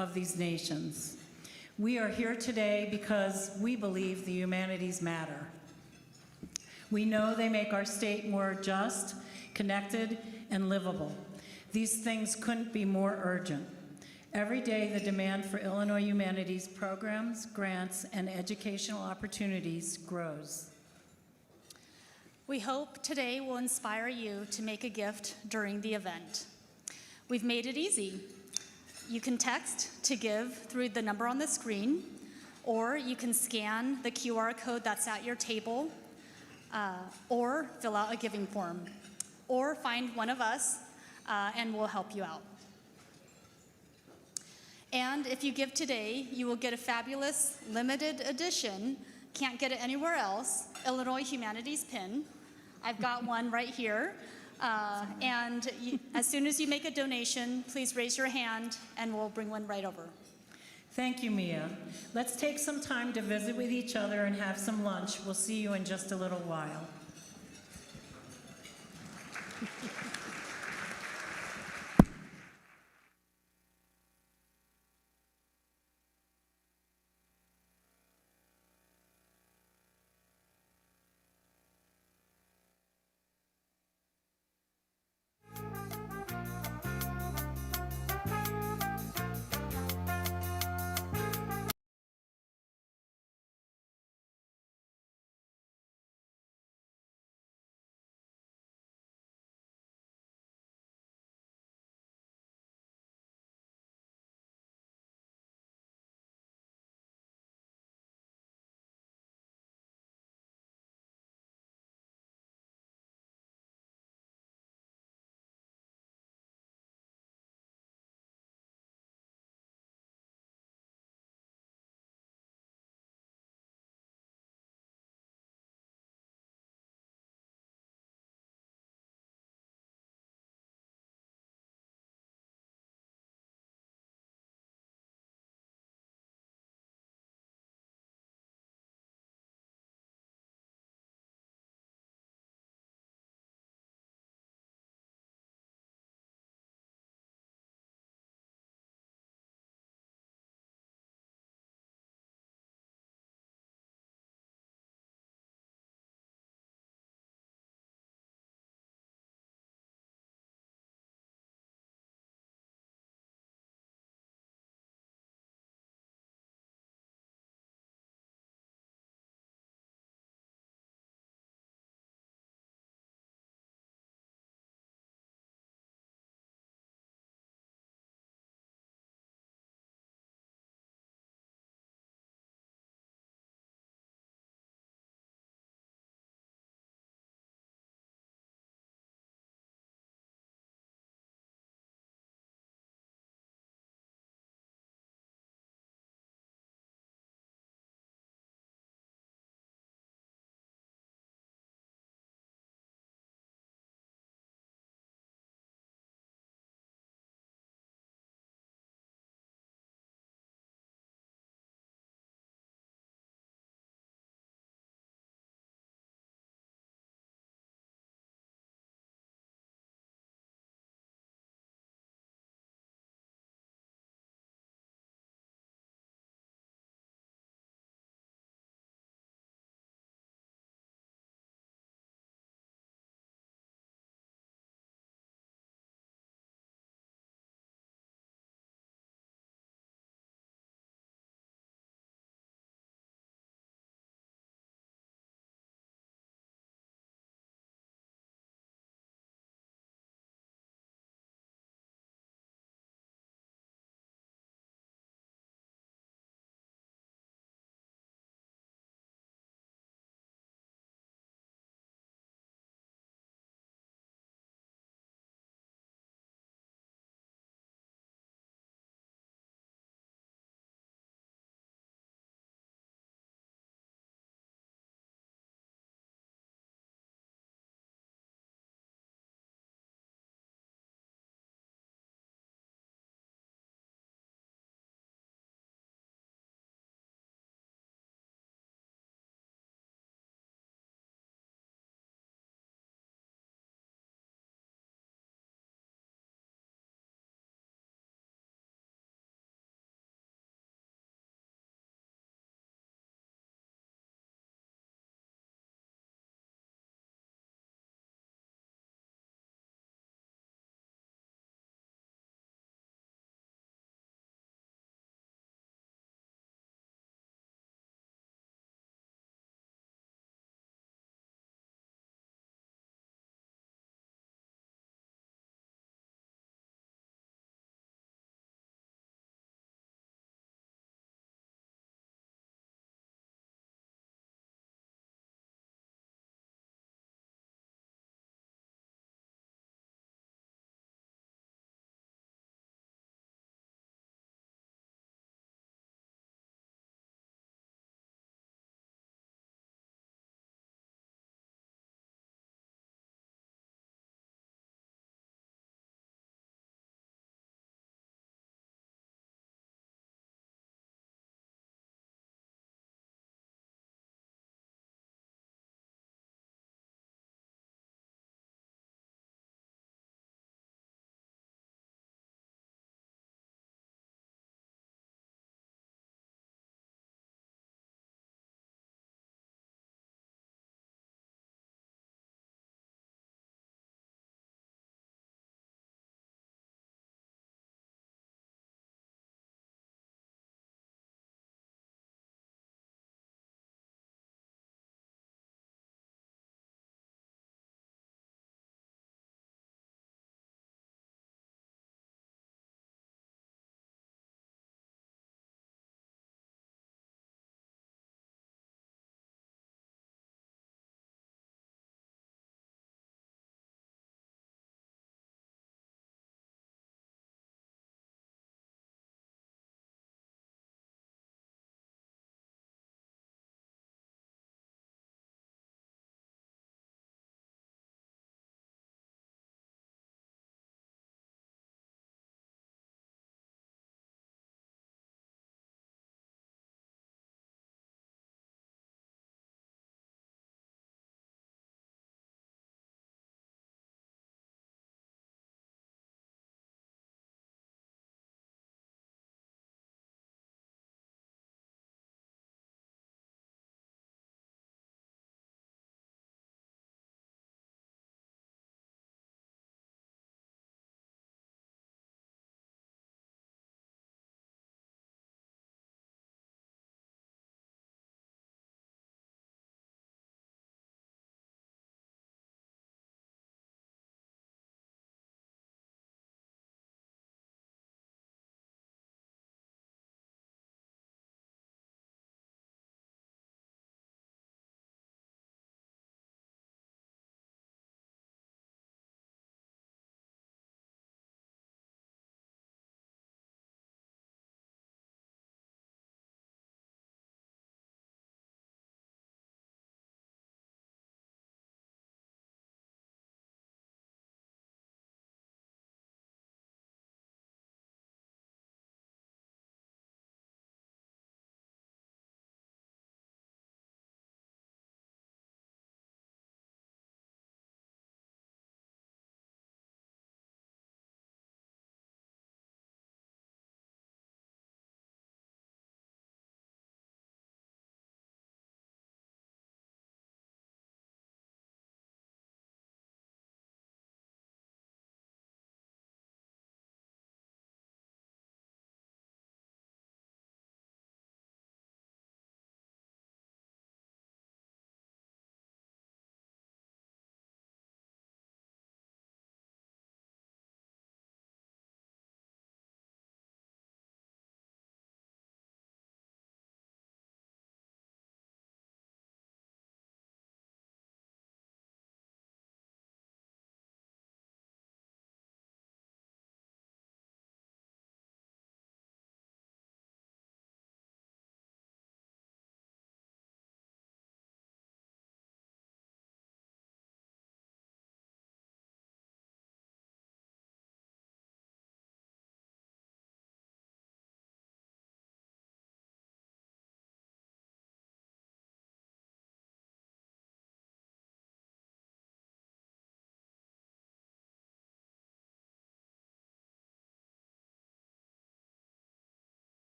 of these nations. We are here today because we believe the humanities matter. We know they make our state more just, connected, and livable. These things couldn't be more urgent. Every day, the demand for Illinois humanities programs, grants, and educational opportunities grows. We hope today will inspire you to make a gift during the event. We've made it easy. You can text to give through the number on the screen, or you can scan the QR code that's at your table, or fill out a giving form, or find one of us and we'll help you out. And if you give today, you will get a fabulous limited edition, can't get it anywhere else, Illinois Humanities pin. I've got one right here. As soon as you make a donation, please raise your hand and we'll bring one right over. Thank you, Mia. Let's take some time to visit with each other and have some lunch. We'll see you in just a little while.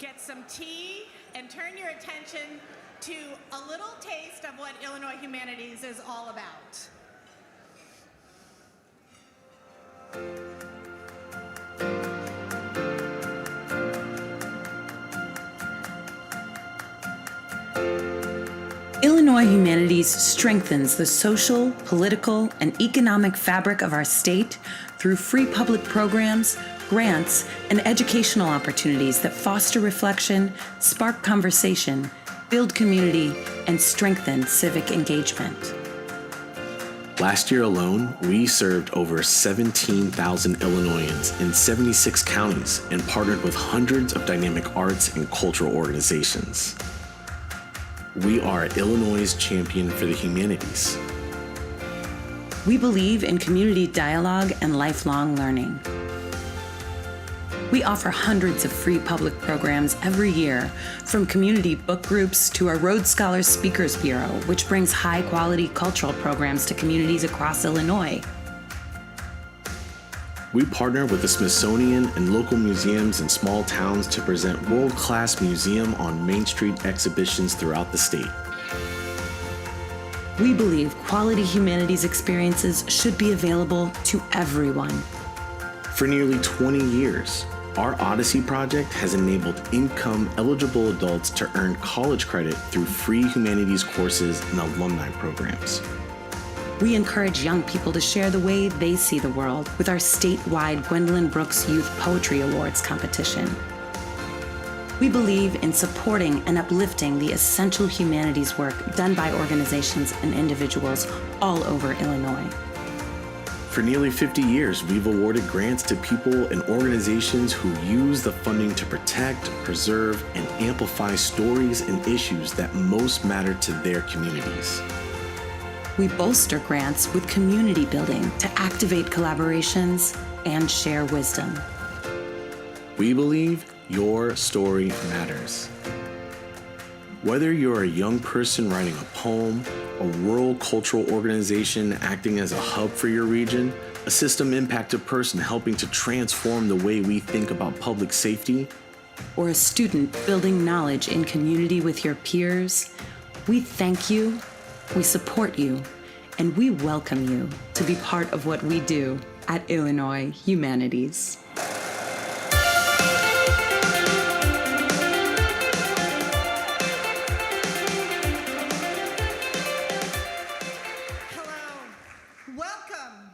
get some tea, and turn your attention to a little taste of what Illinois Humanities is all about. Illinois Humanities strengthens the social, political, and economic fabric of our state through free public programs, grants, and educational opportunities that foster reflection, spark conversation, build community, and strengthen civic engagement. Last year alone, we served over 17,000 Illinoisans in 76 counties and partnered with hundreds of dynamic arts and cultural organizations. We are Illinois' champion for the humanities. We believe in community dialogue and lifelong learning. We offer hundreds of free public programs every year, from community book groups to our Rhodes Scholars Speakers Bureau, which brings high-quality cultural programs to communities across Illinois. We partner with the Smithsonian and local museums in small towns to present world-class museum on Main Street exhibitions throughout the state. We believe quality humanities experiences should be available to everyone. For nearly 20 years, our Odyssey project has enabled income-eligible adults to earn college credit through free humanities courses and alumni programs. We encourage young people to share the way they see the world with our statewide Gwendolyn Brooks Youth Poetry Awards competition. We believe in supporting and uplifting the essential humanities work done by organizations and individuals all over Illinois. For nearly 50 years, we've awarded grants to people and organizations who use the funding to protect, preserve, and amplify stories and issues that most matter to their communities. We bolster grants with community building to activate collaborations and share wisdom. We believe your story matters. Whether you're a young person writing a poem, a rural cultural organization acting as a hub for your region, a system-impacted person helping to transform the way we think about public safety, or a student building knowledge in community with your peers, we thank you, we support you, and we welcome you to be part of what we do at Illinois Humanities.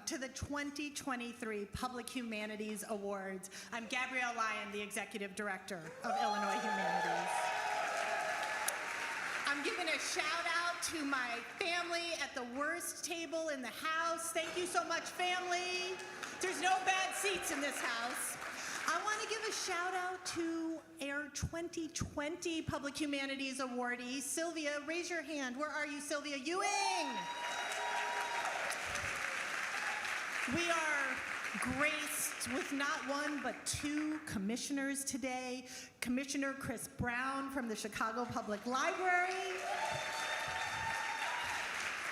To the 2023 Public Humanities Awards. I'm Gabrielle Lyon, the Executive Director of Illinois Humanities. I'm giving a shout out to my family at the worst table in the house. Thank you so much, family. There's no bad seats in this house. I want to give a shout out to our 2020 Public Humanities awardee, Sylvia. Raise your hand. Where are you, Sylvia Ewing? We are graced with not one but two commissioners today. Commissioner Chris Brown from the Chicago Public Library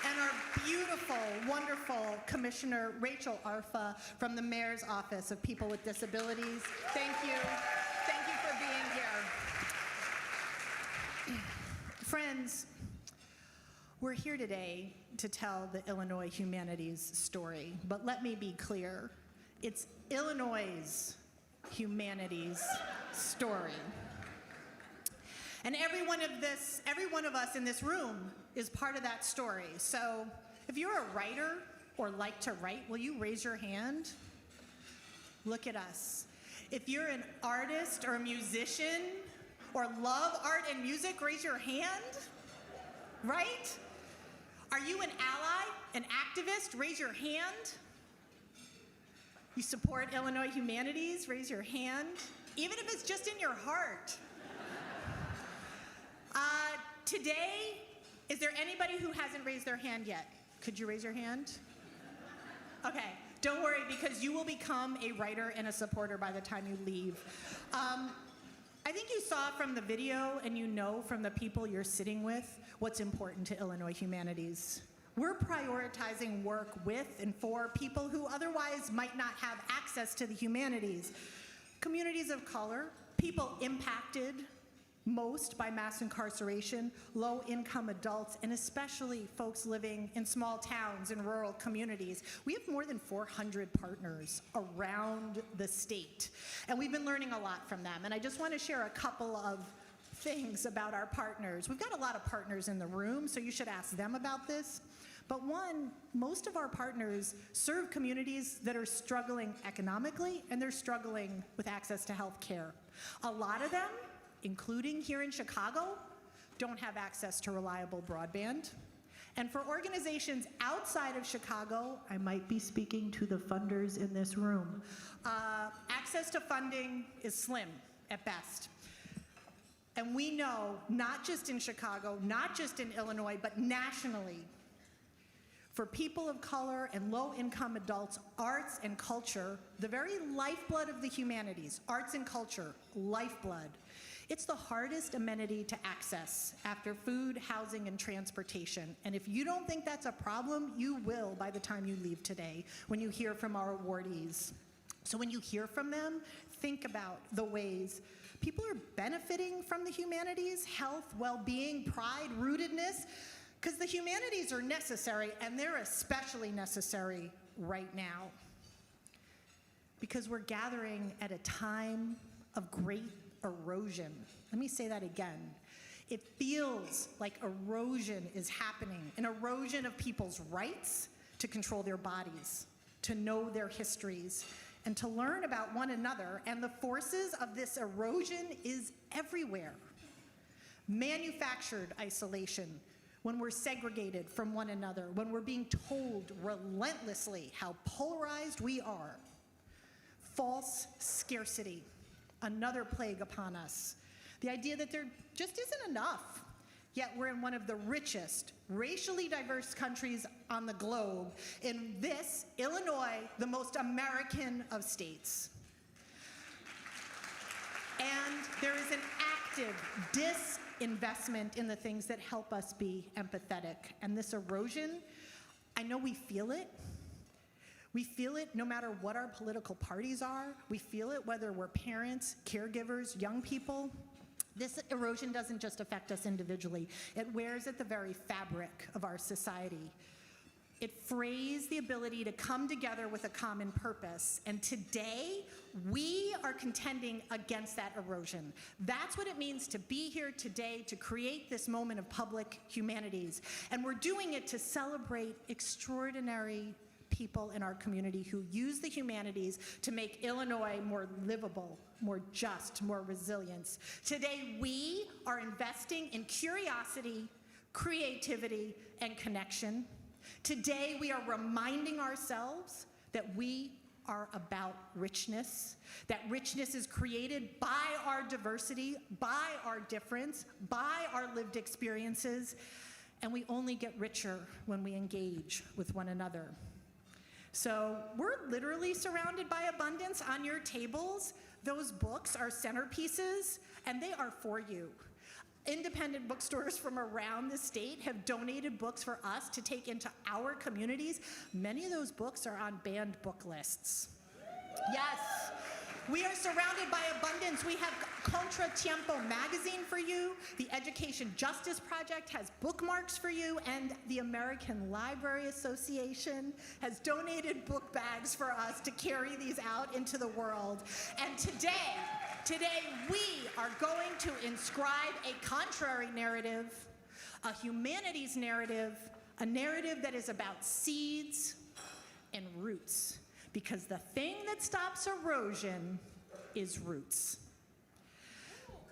and our beautiful, wonderful Commissioner Rachel Arfa from the Mayor's Office of People with Disabilities. Thank you. Thank you for being here. Friends, we're here today to tell the Illinois Humanities story, but let me be clear. It's Illinois' humanities story. And every one of us in this room is part of that story. So if you're a writer or like to write, will you raise your hand? Look at us. If you're an artist or a musician or love art and music, raise your hand, right? Are you an ally, an activist? Raise your hand. You support Illinois Humanities? Raise your hand. Even if it's just in your heart. Today, is there anybody who hasn't raised their hand yet? Could you raise your hand? Okay, don't worry, because you will become a writer and a supporter by the time you leave. I think you saw from the video and you know from the people you're sitting with what's important to Illinois Humanities. We're prioritizing work with and for people who otherwise might not have access to the humanities. Communities of color, people impacted most by mass incarceration, low-income adults, and especially folks living in small towns and rural communities. We have more than 400 partners around the state, and we've been learning a lot from them. And I just want to share a couple of things about our partners. We've got a lot of partners in the room, so you should ask them about this. But one, most of our partners serve communities that are struggling economically, and they're struggling with access to health care. A lot of them, including here in Chicago, don't have access to reliable broadband. And for organizations outside of Chicago, I might be speaking to the funders in this room, access to funding is slim at best. And we know, not just in Chicago, not just in Illinois, but nationally, for people of color and low-income adults, arts and culture, the very lifeblood of the humanities, arts and culture, lifeblood, it's the hardest amenity to access after food, housing, and transportation. And if you don't think that's a problem, you will by the time you leave today when you hear from our awardees. So when you hear from them, think about the ways people are benefiting from the humanities, health, well-being, pride, rootedness, because the humanities are necessary, and they're especially necessary right now. Because we're gathering at a time of great erosion. Let me say that again. It feels like erosion is happening, an erosion of people's rights to control their bodies, to know their histories, and to learn about one another. And the forces of this erosion is everywhere. Manufactured isolation, when we're segregated from one another, when we're being told relentlessly how polarized we are. False scarcity, another plague upon us. The idea that there just isn't enough, yet we're in one of the richest, racially diverse countries on the globe, in this, Illinois, the most American of states. And there is an active disinvestment in the things that help us be empathetic. And this erosion, I know we feel it. We feel it no matter what our political parties are. We feel it whether we're parents, caregivers, young people. This erosion doesn't just affect us individually. It wears at the very fabric of our society. It frays the ability to come together with a common purpose. And today, we are contending against that erosion. That's what it means to be here today, to create this moment of public humanities. And we're doing it to celebrate extraordinary people in our community who use the humanities to make Illinois more livable, more just, more resilient. Today, we are investing in curiosity, creativity, and connection. Today, we are reminding ourselves that we are about richness, that richness is created by our diversity, by our difference, by our lived experiences, and we only get richer when we engage with one another. So we're literally surrounded by abundance on your tables. Those books are centerpieces, and they are for you. Independent bookstores from around the state have donated books for us to take into our communities. Many of those books are on banned book lists. Yes, we are surrounded by abundance. We have Contratiempo magazine for you. The Education Justice Project has bookmarks for you, and the American Library Association has donated book bags for us to carry these out into the world. And today we are going to inscribe a contrary narrative, a humanities narrative, a narrative that is about seeds and roots. Because the thing that stops erosion is roots.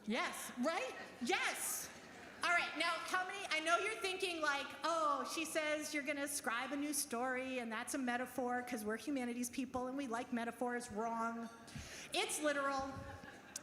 Yes, right? Yes. All right, now how many, I know you're thinking like, oh, she says you're gonna scribe a new story and that's a metaphor because we're humanities people and we like metaphors. Wrong. It's literal,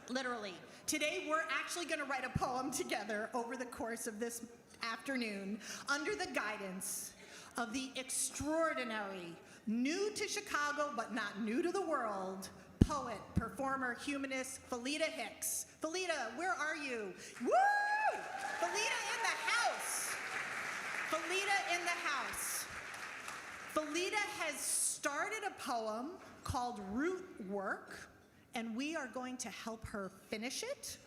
literally. Today we're actually gonna write a poem together over the course of this afternoon under the guidance of the extraordinary, new to Chicago but not new to the world, poet, performer, humanist, Felita Hicks. Felita, where are you? Woo! Felita in the house. Felita in the house. Felita has started a poem called Root Work. and we are going to help her finish it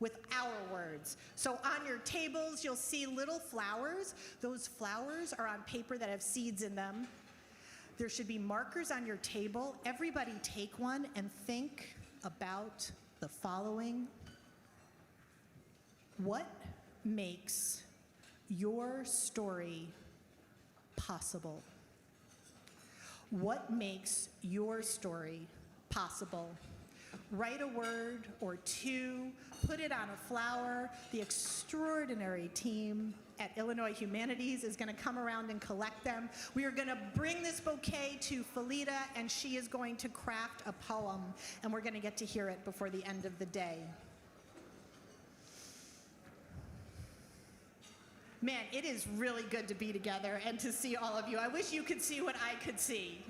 with our words. So on your tables, you'll see little flowers. Those flowers are on paper that have seeds in them. There should be markers on your table. Everybody take one and think about the following. What makes your story possible? What makes your story possible? Write a word or two, put it on a flower. The extraordinary team at Illinois Humanities is going to come around and collect them. We are going to bring this bouquet to Felita, and she is going to craft a poem, and we're going to get to hear it before the end of the day. Man, it is really good to be together and to see all of you. I wish you could see what I could see.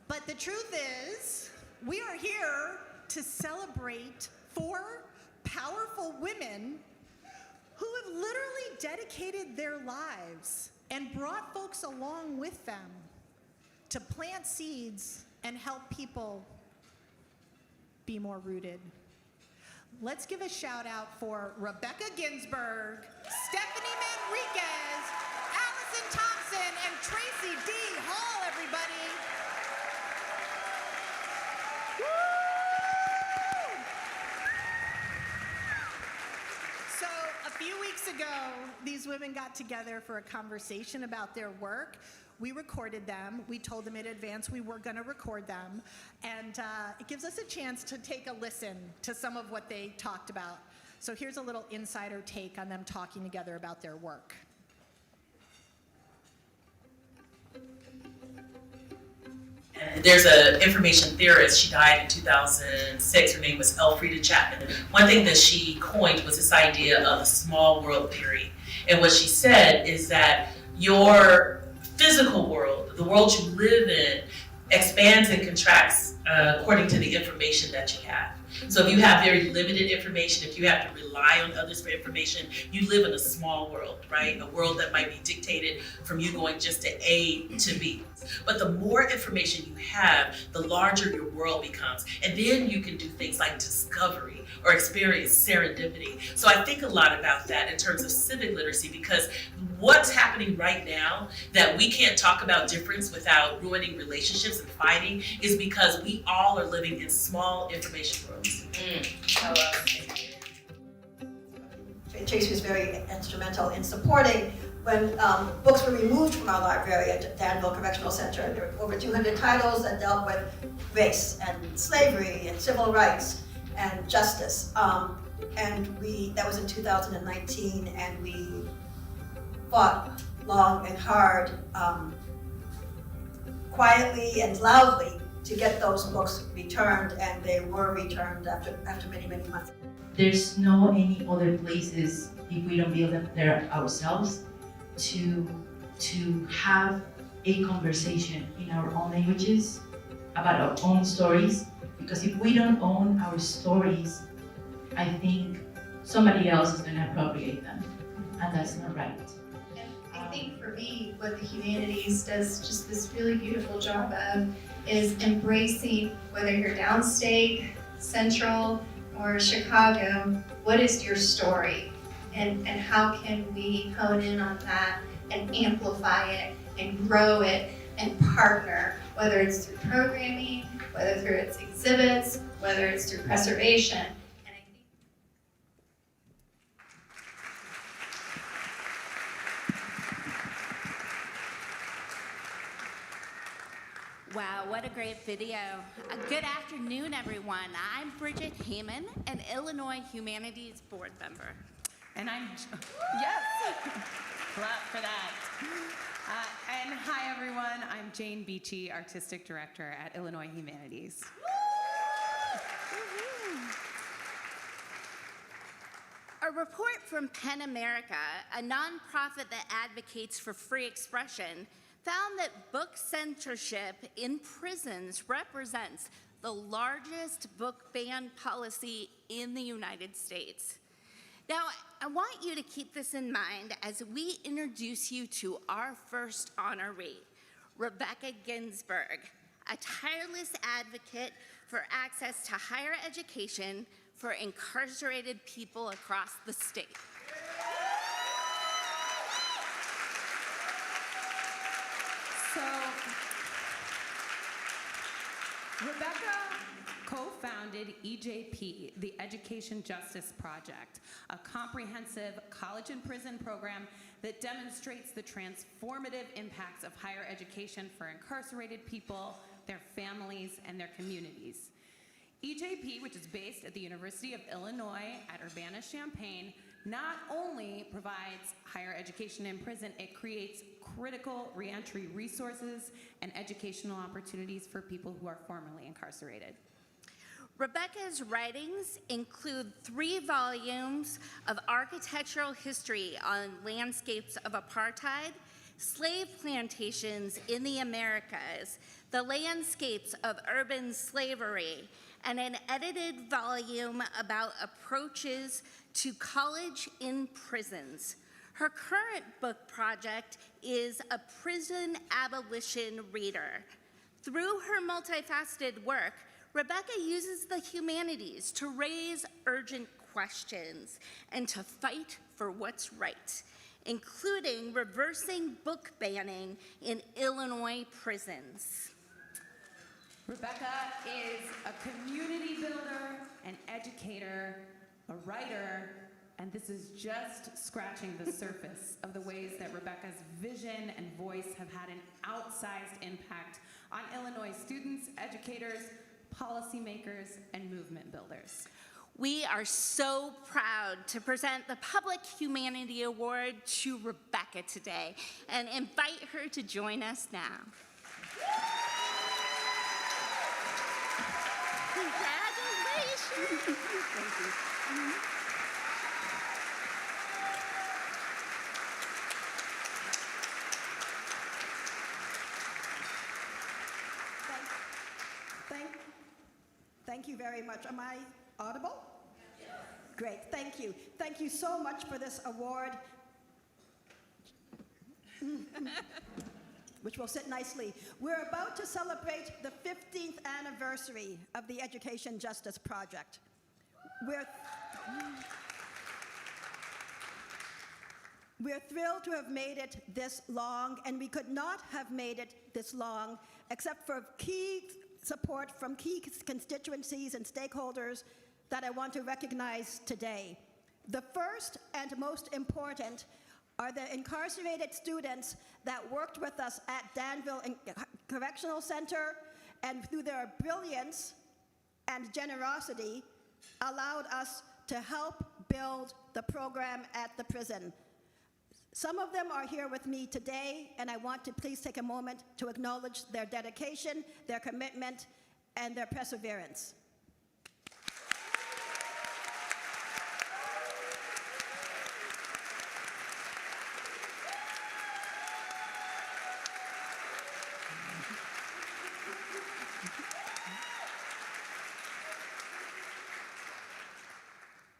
But the truth is, we are here to celebrate 4 powerful women who have literally dedicated their lives and brought folks along with them to plant seeds and help people be more rooted. Let's give a shout out for Rebecca Ginsburg, Stephanie Manriquez, Alyson Thompson, and Tracie D. Hall, everybody. Woo! So a few weeks ago, these women got together for a conversation about their work. We recorded them. We told them in advance we were going to record them. And it gives us a chance to take a listen to some of what they talked about. So here's a little insider take on them talking together about their work. And there's an information theorist, she died in 2006, her name was Elfrida Chapman. One thing that she coined was this idea of the small world theory. And what she said is that your physical world, the world you live in, expands and contracts according to the information that you have. So if you have very limited information, if you have to rely on others for information, you live in a small world, right? A world that might be dictated from you going just to A to B. But the more information you have, the larger your world becomes. And then you can do things like discovery or experience serendipity. So I think a lot about that in terms of civic literacy, because what's happening right now that we can't talk about difference without ruining relationships and fighting is because we all are living in small information worlds. Tracie was very instrumental in supporting when books were removed from our library at Danville Correctional Center. There were over 200 titles that dealt with race and slavery and civil rights and justice. That was in 2019, and we fought long and hard, quietly and loudly, to get those books returned, and they were returned after many, many months. There's no any other places, if we don't build them there ourselves, to have a conversation in our own languages about our own stories. Because if we don't own our stories, I think somebody else is going to appropriate them, and that's not right. I think for me, what the Humanities does just this really beautiful job of is embracing, whether you're downstate, central, or Chicago, what is your story? And how can we hone in on that and amplify it and grow it and partner, whether it's through programming, whether through its exhibits, whether it's through preservation. Wow, what a great video. Good afternoon, everyone. I'm Bridget Heyman, an Illinois Humanities board member. And I'm, yes, clap for that. And hi, everyone. I'm Jane Beachy, Artistic Director at Illinois Humanities. A report from PEN America, a nonprofit that advocates for free expression, found that book censorship in prisons represents the largest book ban policy in the United States. Now, I want you to keep this in mind as we introduce you to our first honoree, Rebecca Ginsburg, a tireless advocate for access to higher education for incarcerated people across the state. So, Rebecca co-founded EJP, the Education Justice Project, a comprehensive college and prison program that demonstrates the transformative impacts of higher education for incarcerated people, their families, and their communities. EJP, which is based at the University of Illinois at Urbana-Champaign, not only provides higher education in prison, it creates critical reentry resources and educational opportunities for people who are formerly incarcerated. Rebecca's writings include 3 volumes of architectural history on landscapes of apartheid, slave plantations in the Americas, the landscapes of urban slavery, and an edited volume about approaches to college in prisons. Her current book project is A Prison Abolition Reader. Through her multifaceted work, Rebecca uses the humanities to raise urgent questions and to fight for what's right, including reversing book banning in Illinois prisons. Rebecca is a community builder, an educator, a writer, and this is just scratching the surface of the ways that Rebecca's vision and voice have had an outsized impact on Illinois students, educators, policymakers, and movement builders. We are so proud to present the Public Humanity Award to Rebecca today and invite her to join us now. Congratulations! Thank you. Thank you very much. Am I audible? Yes. Great, thank you. Thank you so much for this award, which will sit nicely. We're about to celebrate the 15th anniversary of the Education Justice Project. We're thrilled to have made it this long, and we could not have made it this long except for key support from key constituencies and stakeholders that I want to recognize today. The first and most important are the incarcerated students that worked with us at Danville Correctional Center, and through their brilliance and generosity allowed us to help build the program at the prison. Some of them are here with me today, and I want to please take a moment to acknowledge their dedication, their commitment, and their perseverance.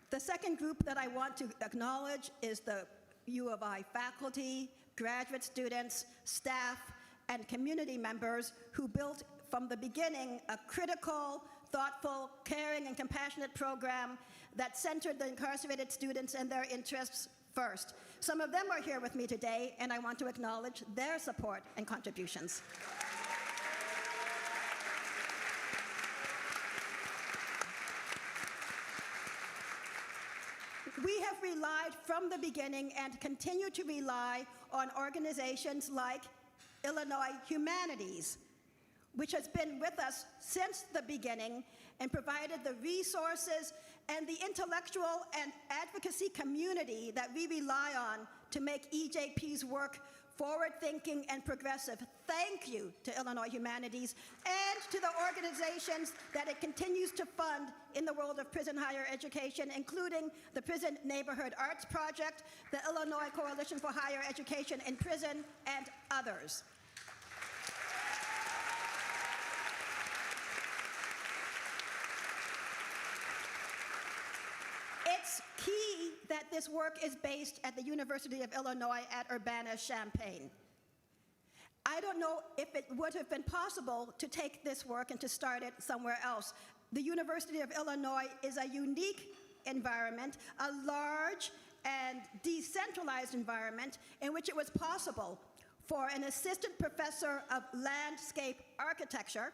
The second group that I want to acknowledge is the U of I faculty, graduate students, staff, and community members who built from the beginning a critical, thoughtful, caring, and compassionate program that centered the incarcerated students and their interests first. Some of them are here with me today, and I want to acknowledge their support and contributions. We have relied from the beginning and continue to rely on organizations like Illinois Humanities, which has been with us since the beginning and provided the resources and the intellectual and advocacy community that we rely on to make EJP's work forward-thinking and progressive. Thank you to Illinois Humanities and to the organizations that it continues to fund in the world of prison higher education, including the Prison Neighborhood Arts Project, the Illinois Coalition for Higher Education in Prison, and others. It's key that this work is based at the University of Illinois at Urbana-Champaign. I don't know if it would have been possible to take this work and to start it somewhere else. The University of Illinois is a unique environment, a large and decentralized environment in which it was possible for an assistant professor of landscape architecture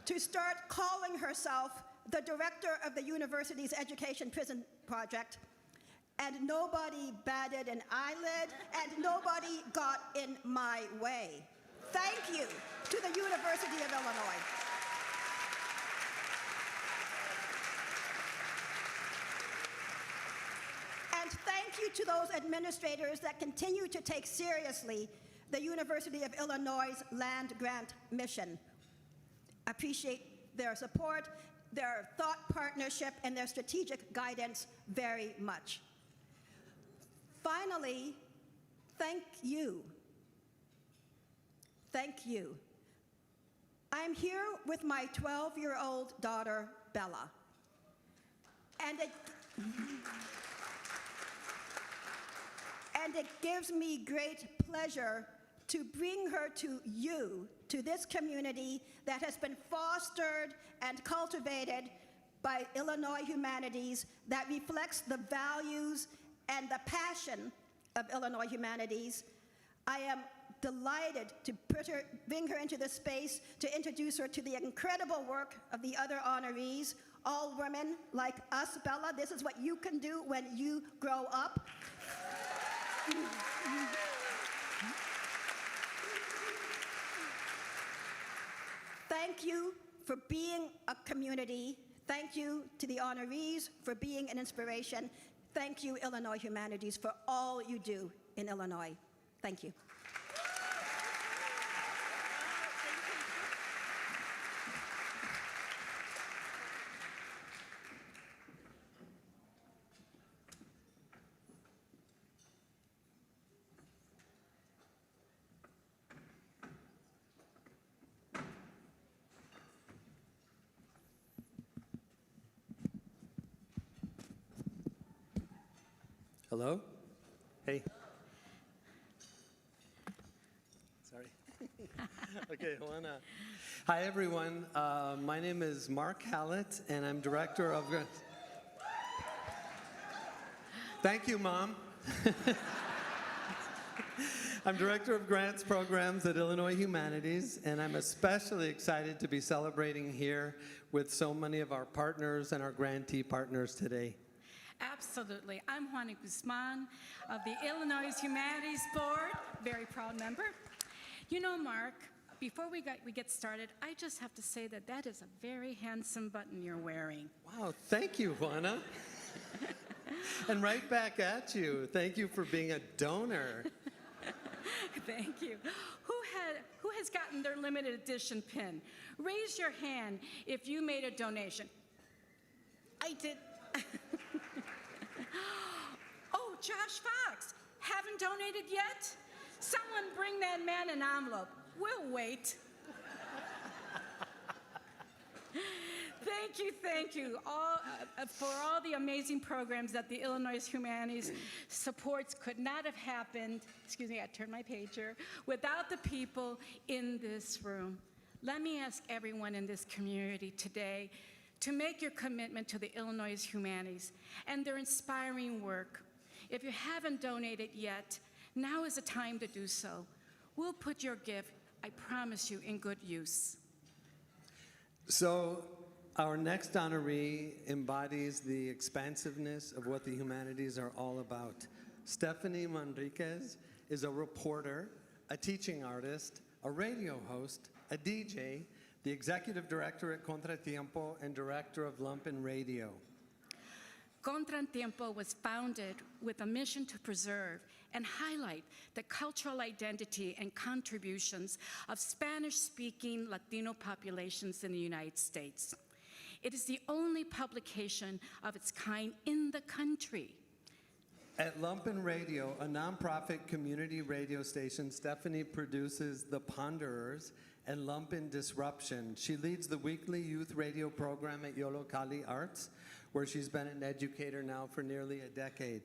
to start calling herself the director of the university's education prison project, and nobody batted an eyelid, and nobody got in my way. Thank you to the University of Illinois. And thank you to those administrators that continue to take seriously the University of Illinois' land grant mission. Appreciate their support, their thought partnership, and their strategic guidance very much. Finally, thank you. Thank you. I'm here with my 12-year-old daughter, Bella. And it gives me great pleasure to bring her to you, to this community that has been fostered and cultivated by Illinois Humanities, that reflects the values and the passion of Illinois Humanities. I am delighted to bring her into this space to introduce her to the incredible work of the other honorees, all women like us, Bella. This is what you can do when you grow up. Thank you for being a community. Thank you to the honorees for being an inspiration. Thank you, Illinois Humanities, for all you do in Illinois. Thank you. Hello? Hey. Sorry. Okay, Juana. Hi, everyone. My name is Mark Hallett, and I'm director of... Thank you, Mom. I'm director of grants programs at Illinois Humanities, and I'm especially excited to be celebrating here with so many of our partners and our grantee partners today. Absolutely. I'm Juana Guzman of the Illinois Humanities Board, very proud member. You know, Mark, before we get started, I just have to say that that is a very handsome button you're wearing. Wow, thank you, Juana. And right back at you. Thank you for being a donor. Thank you. Who has gotten their limited edition pin? Raise your hand if you made a donation. I did. Oh, Josh Fox, haven't donated yet? Someone bring that man an envelope. We'll wait. Thank you for all the amazing programs that the Illinois Humanities supports. Could not have happened, excuse me, I turned my pager, without the people in this room. Let me ask everyone in this community today to make your commitment to the Illinois Humanities and their inspiring work. If you haven't donated yet, now is the time to do so. We'll put your gift, I promise you, in good use. So our next honoree embodies the expansiveness of what the humanities are all about. Stephanie Manriquez is a reporter, a teaching artist, a radio host, a DJ, the executive director at Contratiempo and director of Lumpen Radio. Contratiempo was founded with a mission to preserve and highlight the cultural identity and contributions of Spanish-speaking Latino populations in the United States. It is the only publication of its kind in the country. At Lumpen Radio, a nonprofit community radio station, Stephanie produces The Ponderers and Lumpen Disruption. She leads the weekly youth radio program at Yolocali Arts, where she's been an educator now for nearly a decade.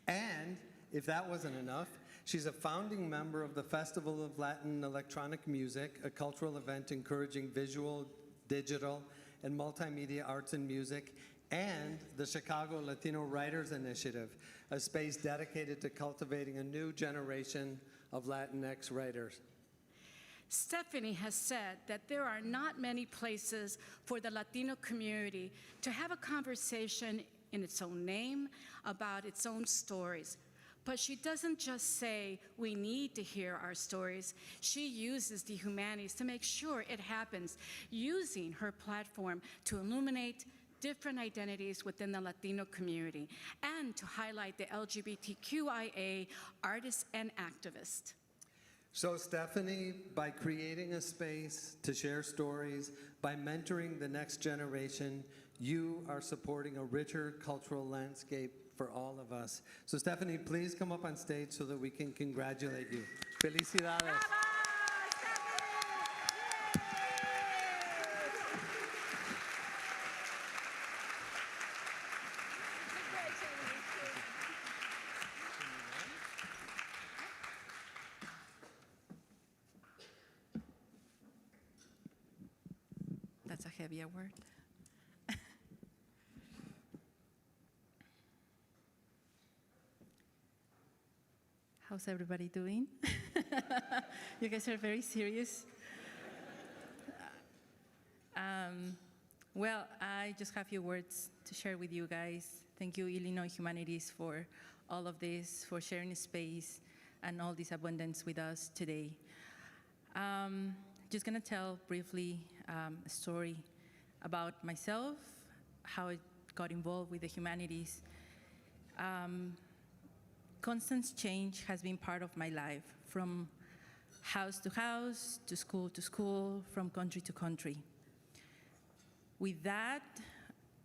And if that wasn't enough, She's a founding member of the Festival of Latin Electronic Music, a cultural event encouraging visual, digital, and multimedia arts and music, and the Chicago Latino Writers Initiative, a space dedicated to cultivating a new generation of Latinx writers. Stephanie has said that there are not many places for the Latino community to have a conversation in its own name about its own stories. But she doesn't just say we need to hear our stories. She uses the Humanities to make sure it happens, using her platform to illuminate different identities within the Latino community and to highlight the LGBTQIA artists and activists. So Stephanie, by creating a space to share stories, by mentoring the next generation, you are supporting a richer cultural landscape for all of us. So Stephanie, please come up on stage so that we can congratulate you. Felicidades. That's a heavier word. How's everybody doing? You guys are very serious. Well, I just have a few words to share with you guys. Thank you, Illinois Humanities, for all of this, for sharing space and all this abundance with us today. Just gonna tell briefly a story about myself, how I got involved with the humanities. Constant change has been part of my life, from house to house, to school, from country to country. With that,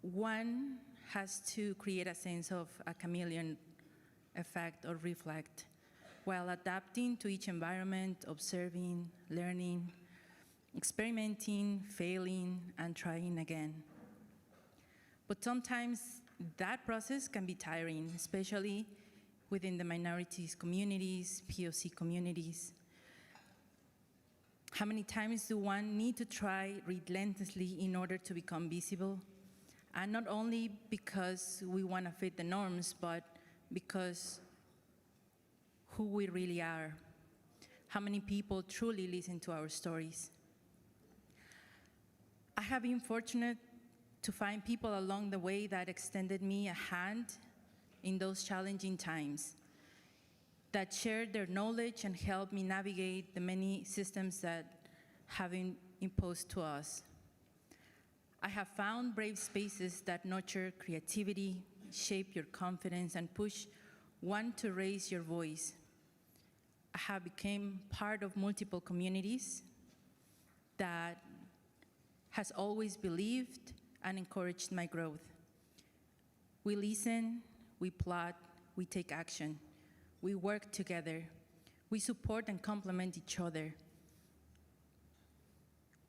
one has to create a sense of a chameleon effect or reflect, while adapting to each environment, observing, learning, experimenting, failing, and trying again. But sometimes that process can be tiring, especially within the minorities communities, POC communities. How many times do one need to try relentlessly in order to become visible? And not only because we want to fit the norms, but because who we really are. How many people truly listen to our stories? I have been fortunate to find people along the way that extended me a hand in those challenging times, that shared their knowledge and helped me navigate the many systems that have been imposed to us. I have found brave spaces that nurture creativity, shape your confidence, and push one to raise your voice. I have become part of multiple communities that has always believed and encouraged my growth. We listen, we plot, we take action. We work together. We support and complement each other.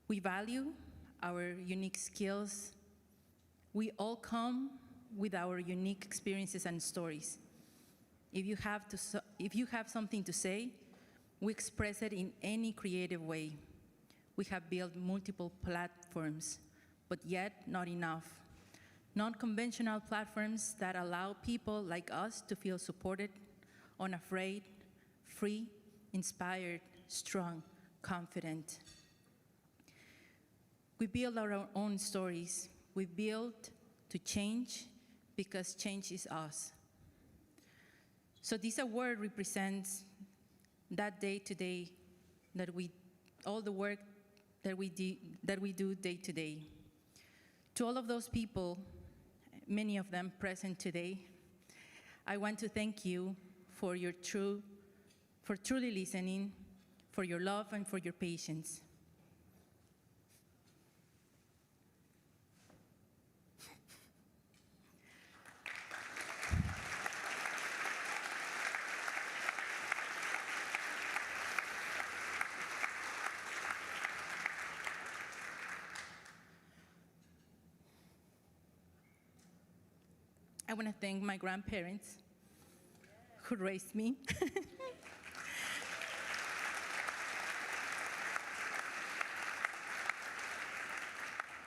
We value our unique skills. We all come with our unique experiences and stories. If you have something to say, we express it in any creative way. We have built multiple platforms, but yet not enough. Non-conventional platforms that allow people like us to feel supported, unafraid, free, inspired, strong, confident. We build our own stories. We build to change because change is us. So this award represents that day-to-day all the work that we do day-to-day. To all of those people, many of them present today, I want to thank you for truly listening, for your love, and for your patience. I want to thank my grandparents who raised me.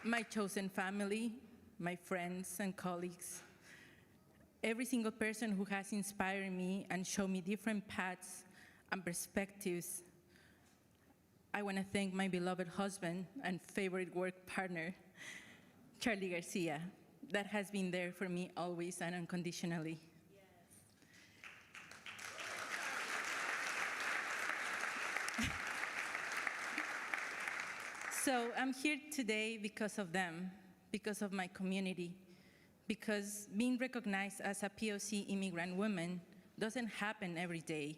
my chosen family, my friends and colleagues, every single person who has inspired me and shown me different paths and perspectives. I want to thank my beloved husband and favorite work partner, Charlie Garcia, that has been there for me always and unconditionally. So I'm here today because of them, because of my community, because being recognized as a POC immigrant woman doesn't happen every day,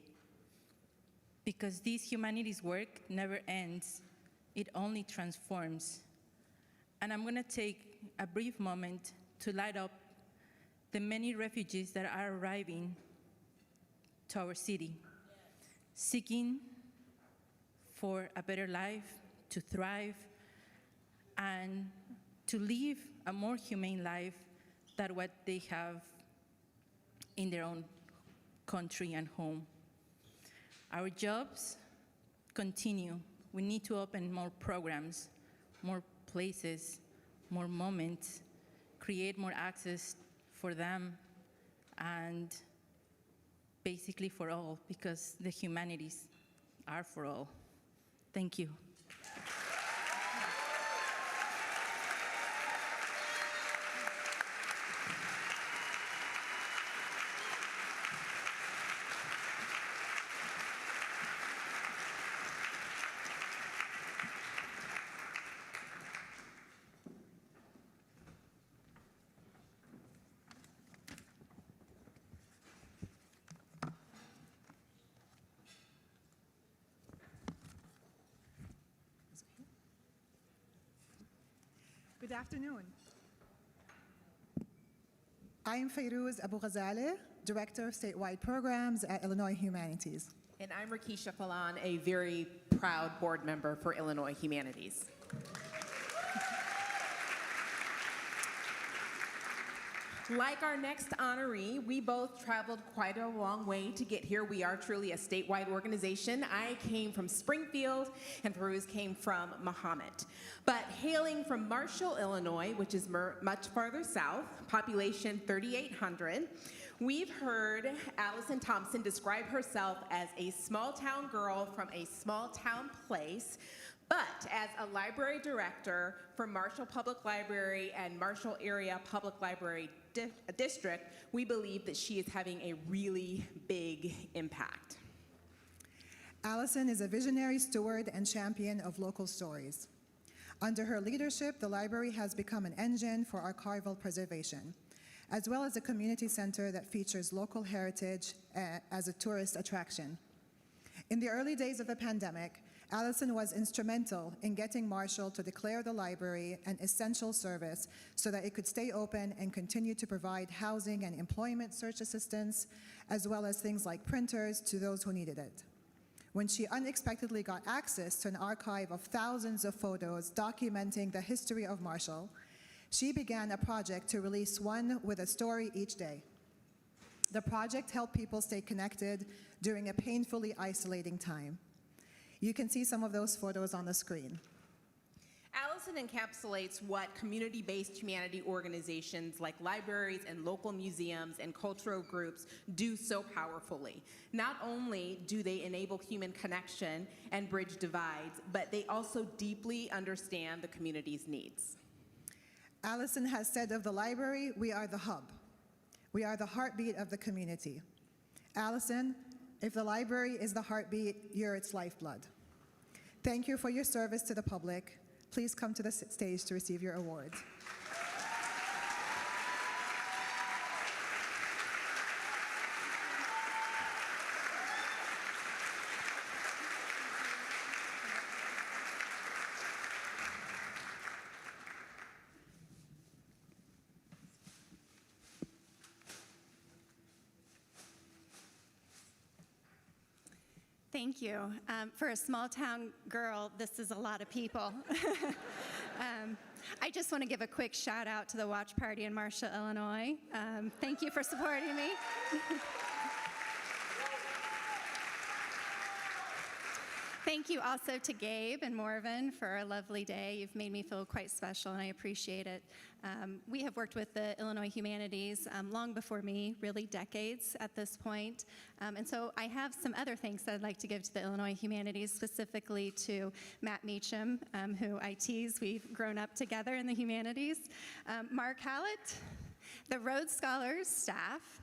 because this humanities work never ends, it only transforms. And I'm gonna take a brief moment to light up the many refugees that are arriving to our city, seeking for a better life, to thrive, and to live a more humane life than what they have in their own country and home. Our jobs continue. We need to open more programs, more places, more moments, create more access for them, and basically for all, because the humanities are for all. Thank you. Good afternoon. I am Fayrouz Abu Ghazaleh, Director of Statewide Programs at Illinois Humanities. And I'm Rakisha Falan, a very proud board member for Illinois Humanities. Like our next honoree, we both traveled quite a long way to get here. We are truly a statewide organization. I came from Springfield, and Fayrouz came from Muhammad. But hailing from Marshall, Illinois, which is much farther south, population 3,800, we've heard Alyson Thompson describe herself as a small-town girl from a small-town place. But as a library director for Marshall Public Library and Marshall Area Public Library District, we believe that she is having a really big impact. Alyson is a visionary steward and champion of local stories. Under her leadership, the library has become an engine for archival preservation, as well as a community center that features local heritage as a tourist attraction. In the early days of the pandemic, Alyson was instrumental in getting Marshall to declare the library an essential service so that it could stay open and continue to provide housing and employment search assistance, as well as things like printers to those who needed it. When she unexpectedly got access to an archive of thousands of photos documenting the history of Marshall, she began a project to release one with a story each day. The project helped people stay connected during a painfully isolating time. You can see some of those photos on the screen. Alyson encapsulates what community-based humanity organizations like libraries and local museums and cultural groups do so powerfully. Not only do they enable human connection and bridge divides, but they also deeply understand the community's needs. Alyson has said of the library, we are the hub. We are the heartbeat of the community. Alyson, if the library is the heartbeat, you're its lifeblood. Thank you for your service to the public. Please come to the stage to receive your award. Thank you. For a small town girl, this is a lot of people. I just want to give a quick shout out to the Watch Party in Marshall, Illinois. Thank you for supporting me. Thank you also to Gabe and Morven for a lovely day. You've made me feel quite special, and I appreciate it. We have worked with the Illinois Humanities long before me, really decades at this point. And so I have some other thanks that I'd like to give to the Illinois Humanities, specifically to Matt Meacham, who I tease. We've grown up together in the humanities. Mark Hallett, the Rhodes Scholars staff,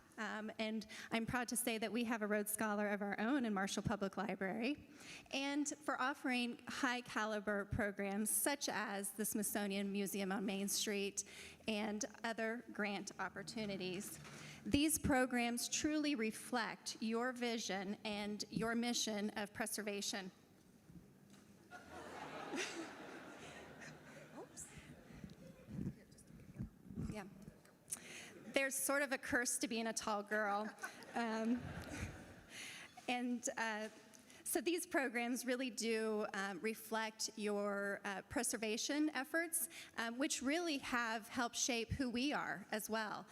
and I'm proud to say that we have a Rhodes Scholar of our own in Marshall Public Library, and for offering high caliber programs such as the Smithsonian Museum on Main Street and other grant opportunities. These programs truly reflect your vision and your mission of preservation. Yeah. There's sort of a curse to being a tall girl. So these programs really do reflect your preservation efforts, which really have helped shape who we are as well.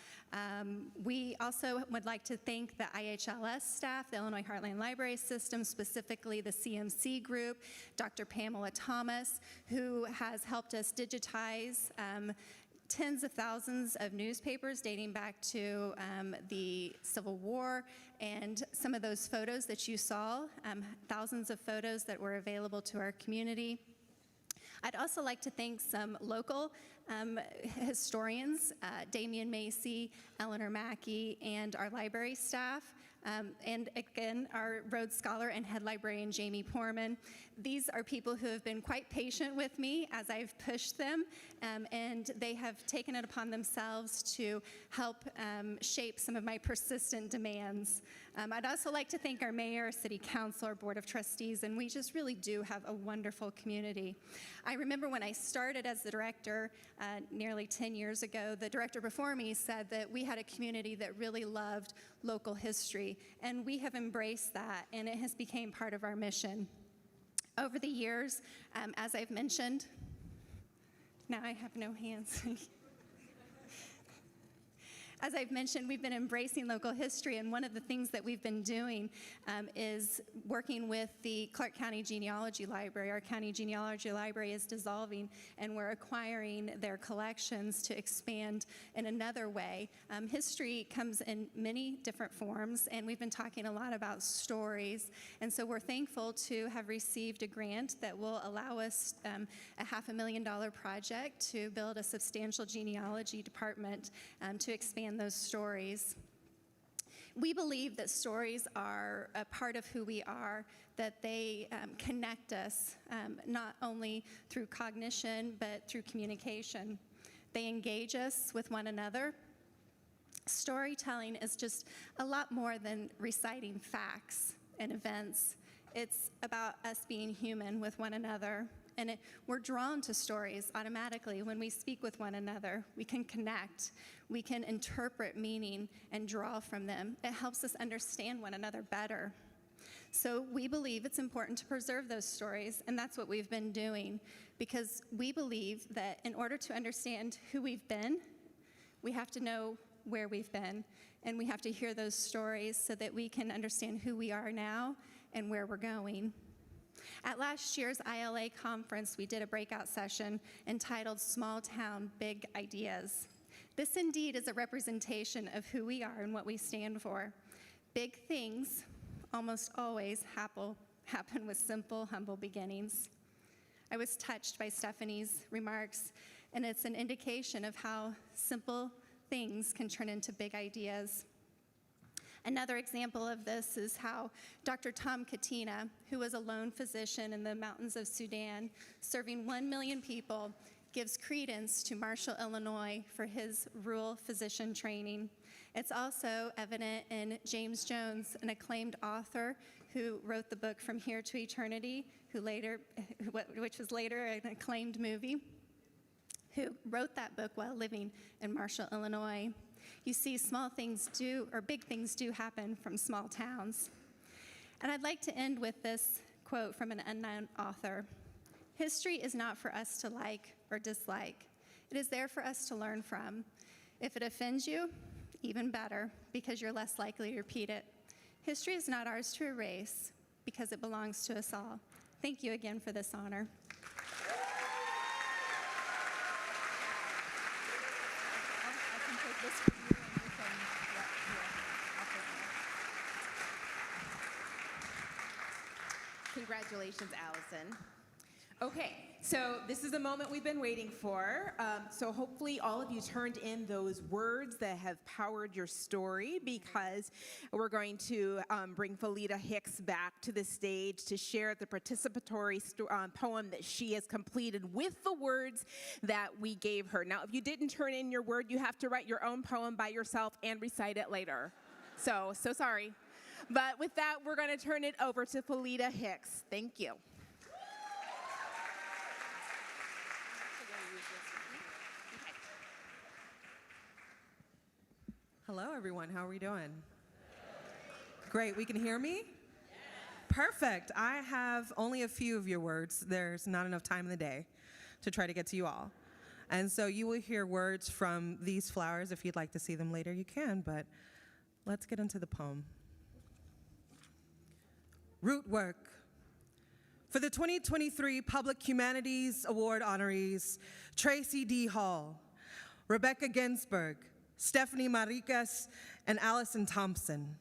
We also would like to thank the IHLS staff, the Illinois Heartland Library System, specifically the CMC group, Dr. Pamela Thomas, who has helped us digitize tens of thousands of newspapers dating back to the Civil War, and some of those photos that you saw, thousands of photos that were available to our community. I'd also like to thank some local historians, Damian Macy, Eleanor Mackey, and our library staff. And again, our Rhodes Scholar and head librarian, Jamie Poorman. These are people who have been quite patient with me as I've pushed them, and they have taken it upon themselves to help shape some of my persistent demands. I'd also like to thank our mayor, city council, our board of trustees, and we just really do have a wonderful community. I remember when I started as the director nearly 10 years ago, the director before me said that we had a community that really loved local history, and we have embraced that, and it has become part of our mission. Over the years, as I've mentioned, now I have no hands. As I've mentioned, we've been embracing local history, and one of the things that we've been doing is working with the Clark County Genealogy Library. Our county genealogy library is dissolving, and we're acquiring their collections to expand in another way. History comes in many different forms, and we've been talking a lot about stories, and so we're thankful to have received a grant that will allow us a $500,000 project to build a substantial genealogy department to expand those stories. We believe that stories are a part of who we are, that they connect us not only through cognition, but through communication. They engage us with one another. Storytelling is just a lot more than reciting facts and events. It's about us being human with one another. And we're drawn to stories automatically. When we speak with one another, we can connect, we can interpret meaning and draw from them. It helps us understand one another better. So we believe it's important to preserve those stories, and that's what we've been doing, because we believe that in order to understand who we've been, we have to know where we've been, and we have to hear those stories so that we can understand who we are now and where we're going. At last year's ILA conference, we did a breakout session entitled Small Town, Big Ideas. This indeed is a representation of who we are and what we stand for. Big things almost always happen with simple, humble beginnings. I was touched by Stephanie's remarks, and it's an indication of how simple things can turn into big ideas. Another example of this is how Dr. Tom Katina, who was a lone physician in the mountains of Sudan, serving 1 million people, gives credence to Marshall, Illinois for his rural physician training. It's also evident in James Jones, an acclaimed author who wrote the book From Here to Eternity, which was later an acclaimed movie, who wrote that book while living in Marshall, Illinois. You see, small things do, or big things do happen from small towns. And I'd like to end with this quote from an unknown author. History is not for us to like or dislike. It is there for us to learn from. If it offends you, even better, because you're less likely to repeat it. History is not ours to erase, because it belongs to us all. Thank you again for this honor. Congratulations, Alyson. Okay, so this is a moment we've been waiting for. So hopefully all of you turned in those words that have powered your story, because we're going to bring Felita Hicks back to the stage to share the participatory poem that she has completed with the words that we gave her. Now, if you didn't turn in your word, you have to write your own poem by yourself and recite it later. So sorry. But with that, we're going to turn it over to Felita Hicks. Thank you. Hello, everyone. How are we doing? Great. We can hear me? Perfect. I have only a few of your words. There's not enough time in the day to try to get to you all. And so you will hear words from these flowers. If you'd like to see them later, you can, but let's get into the poem. Root work. For the 2023 Public Humanities Award honorees, Tracie D. Hall, Rebecca Ginsburg, Stephanie Manriquez, and Alyson Thompson.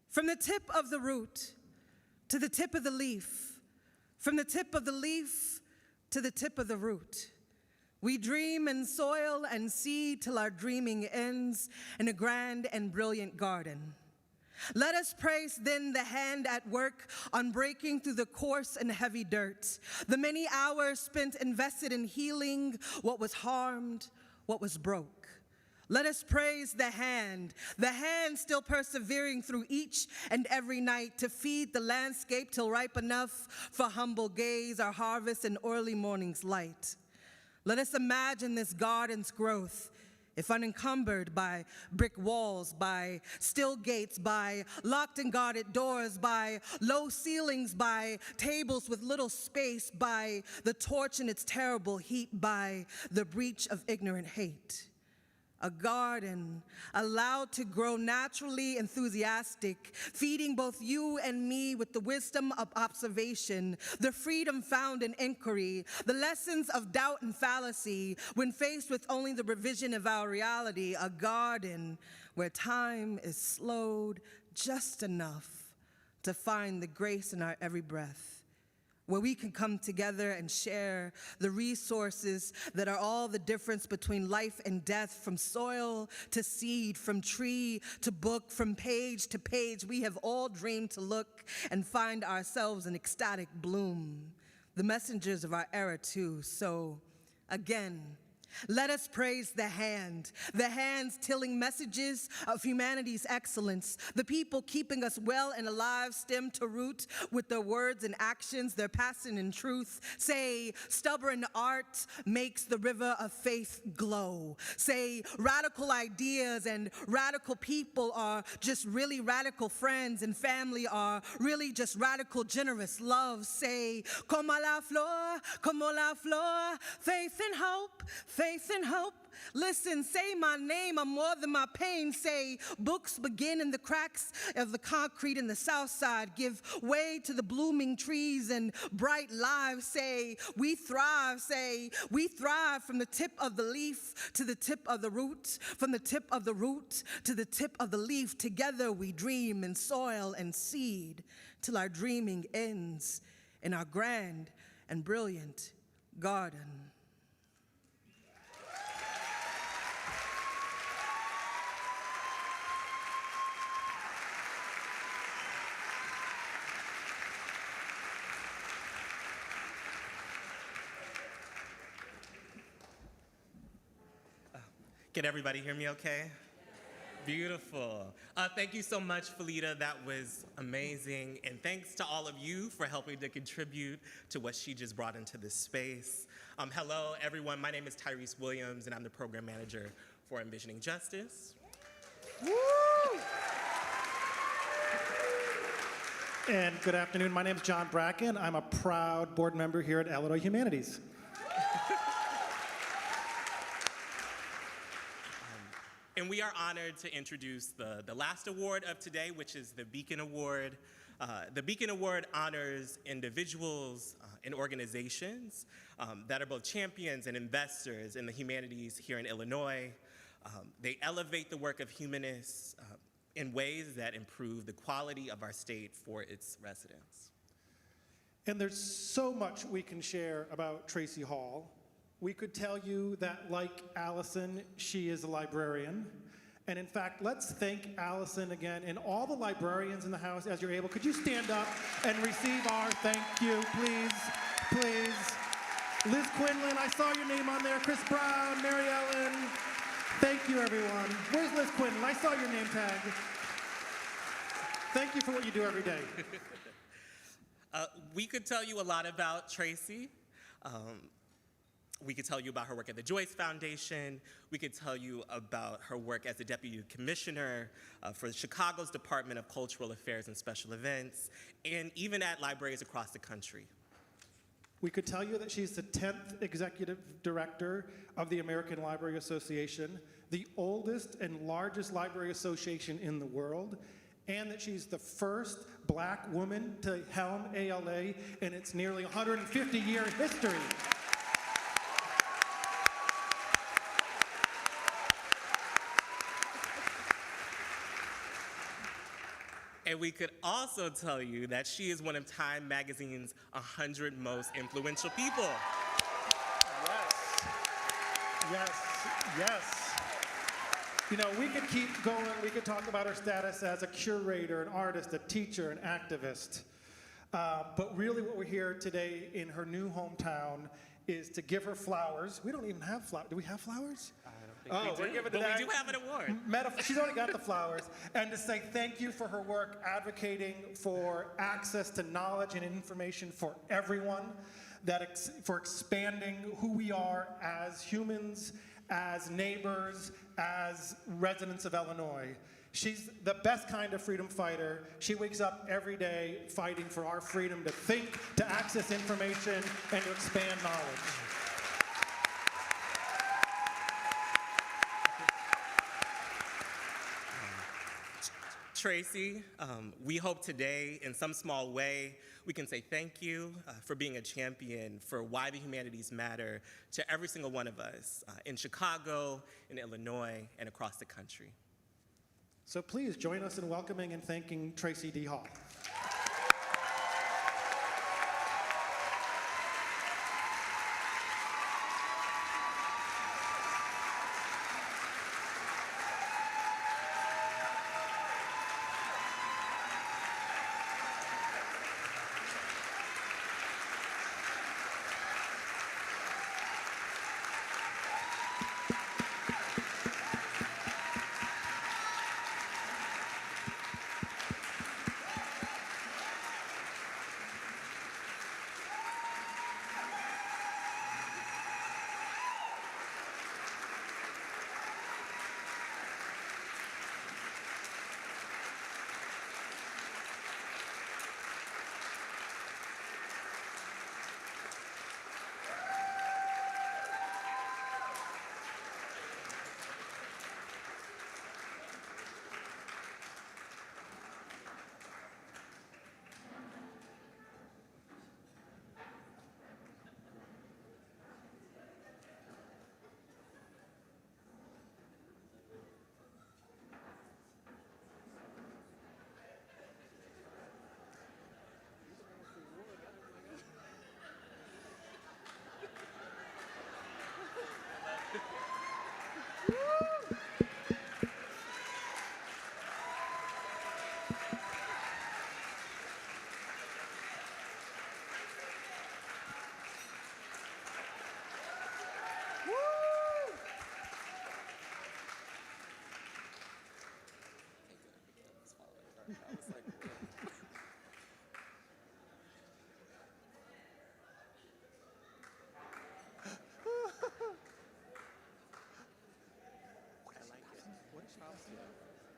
From the tip of the root to the tip of the leaf, from the tip of the leaf to the tip of the root, we dream in soil and seed till our dreaming ends in a grand and brilliant garden. Let us praise then the hand at work on breaking through the coarse and heavy dirt, the many hours spent invested in healing what was harmed, what was broke. Let us praise the hand still persevering through each and every night to feed the landscape till ripe enough for humble gaze, our harvest in early morning's light. Let us imagine this garden's growth, if unencumbered by brick walls, by still gates, by locked and guarded doors, by low ceilings, by tables with little space, by the torch in its terrible heat, by the breach of ignorant hate. A garden allowed to grow naturally enthusiastic, feeding both you and me with the wisdom of observation, the freedom found in inquiry, the lessons of doubt and fallacy when faced with only the revision of our reality. A garden where time is slowed just enough to find the grace in our every breath, where we can come together and share the resources that are all the difference between life and death, from soil to seed, from tree to book, from page to page. We have all dreamed to look and find ourselves in ecstatic bloom, the messengers of our era too. So again, let us praise the hands tilling messages of humanity's excellence, the people keeping us well and alive, stem to root with their words and actions, their passion and truth. Say, stubborn art makes the river of faith glow. Say, radical ideas and radical people are just really radical friends, and family are really just radical, generous love. Say, como la flor, faith and hope, faith and hope. Listen, say my name, I'm more than my pain. Say, books begin in the cracks of the concrete in the south side. Give way to the blooming trees and bright lives. Say, we thrive. Say, we thrive from the tip of the leaf to the tip of the root, from the tip of the root to the tip of the leaf. Together we dream in soil and seed till our dreaming ends in our grand and brilliant garden. Can everybody hear me okay? Beautiful. Thank you so much, Felita. That was amazing. And thanks to all of you for helping to contribute to what she just brought into this space. Hello, everyone. My name is Tyrese Williams, and I'm the program manager for Envisioning Justice. Woo! And good afternoon. My name is John Bracken. I'm a proud board member here at Illinois Humanities. And we are honored to introduce the last award of today, which is the Beacon Award. The Beacon Award honors individuals and organizations that are both champions and investors in the humanities here in Illinois. They elevate the work of humanists in ways that improve the quality of our state for its residents. And there's so much we can share about Tracie Hall. We could tell you that, like Alyson, she is a librarian. And in fact, let's thank Alyson again and all the librarians in the house as you're able. Could you stand up and receive our thank you, please, please. Liz Quinlan, I saw your name on there. Chris Brown, Mary Ellen. Thank you, everyone. Where's Liz Quinlan? I saw your name tag. Thank you for what you do every day. We could tell you a lot about Tracie. We could tell you about her work at the Joyce Foundation. We could tell you about her work as the Deputy Commissioner for Chicago's Department of Cultural Affairs and Special Events, and even at libraries across the country. We could tell you that she's the 10th Executive Director of the American Library Association, the oldest and largest library association in the world, and that she's the first Black woman to helm ALA in its nearly 150-year history. And we could also tell you that she is one of Time Magazine's 100 most influential people. Yes, yes. You know, we could keep going. We could talk about her status as a curator, an artist, a teacher, an activist. But really what we're here today in her new hometown is to give her flowers. We don't even have flowers. Do we have flowers? We're giving but we do have an award. She's already got the flowers. And to say thank you for her work advocating for access to knowledge and information for everyone, for expanding who we are as humans, as neighbors, as residents of Illinois. She's the best kind of freedom fighter. She wakes up every day fighting for our freedom to think, to access information, and to expand knowledge. Tracie, we hope today, in some small way, we can say thank you for being a champion for why the humanities matter to every single one of us in Chicago, in Illinois, and across the country. So please join us in welcoming and thanking Tracie D. Hall.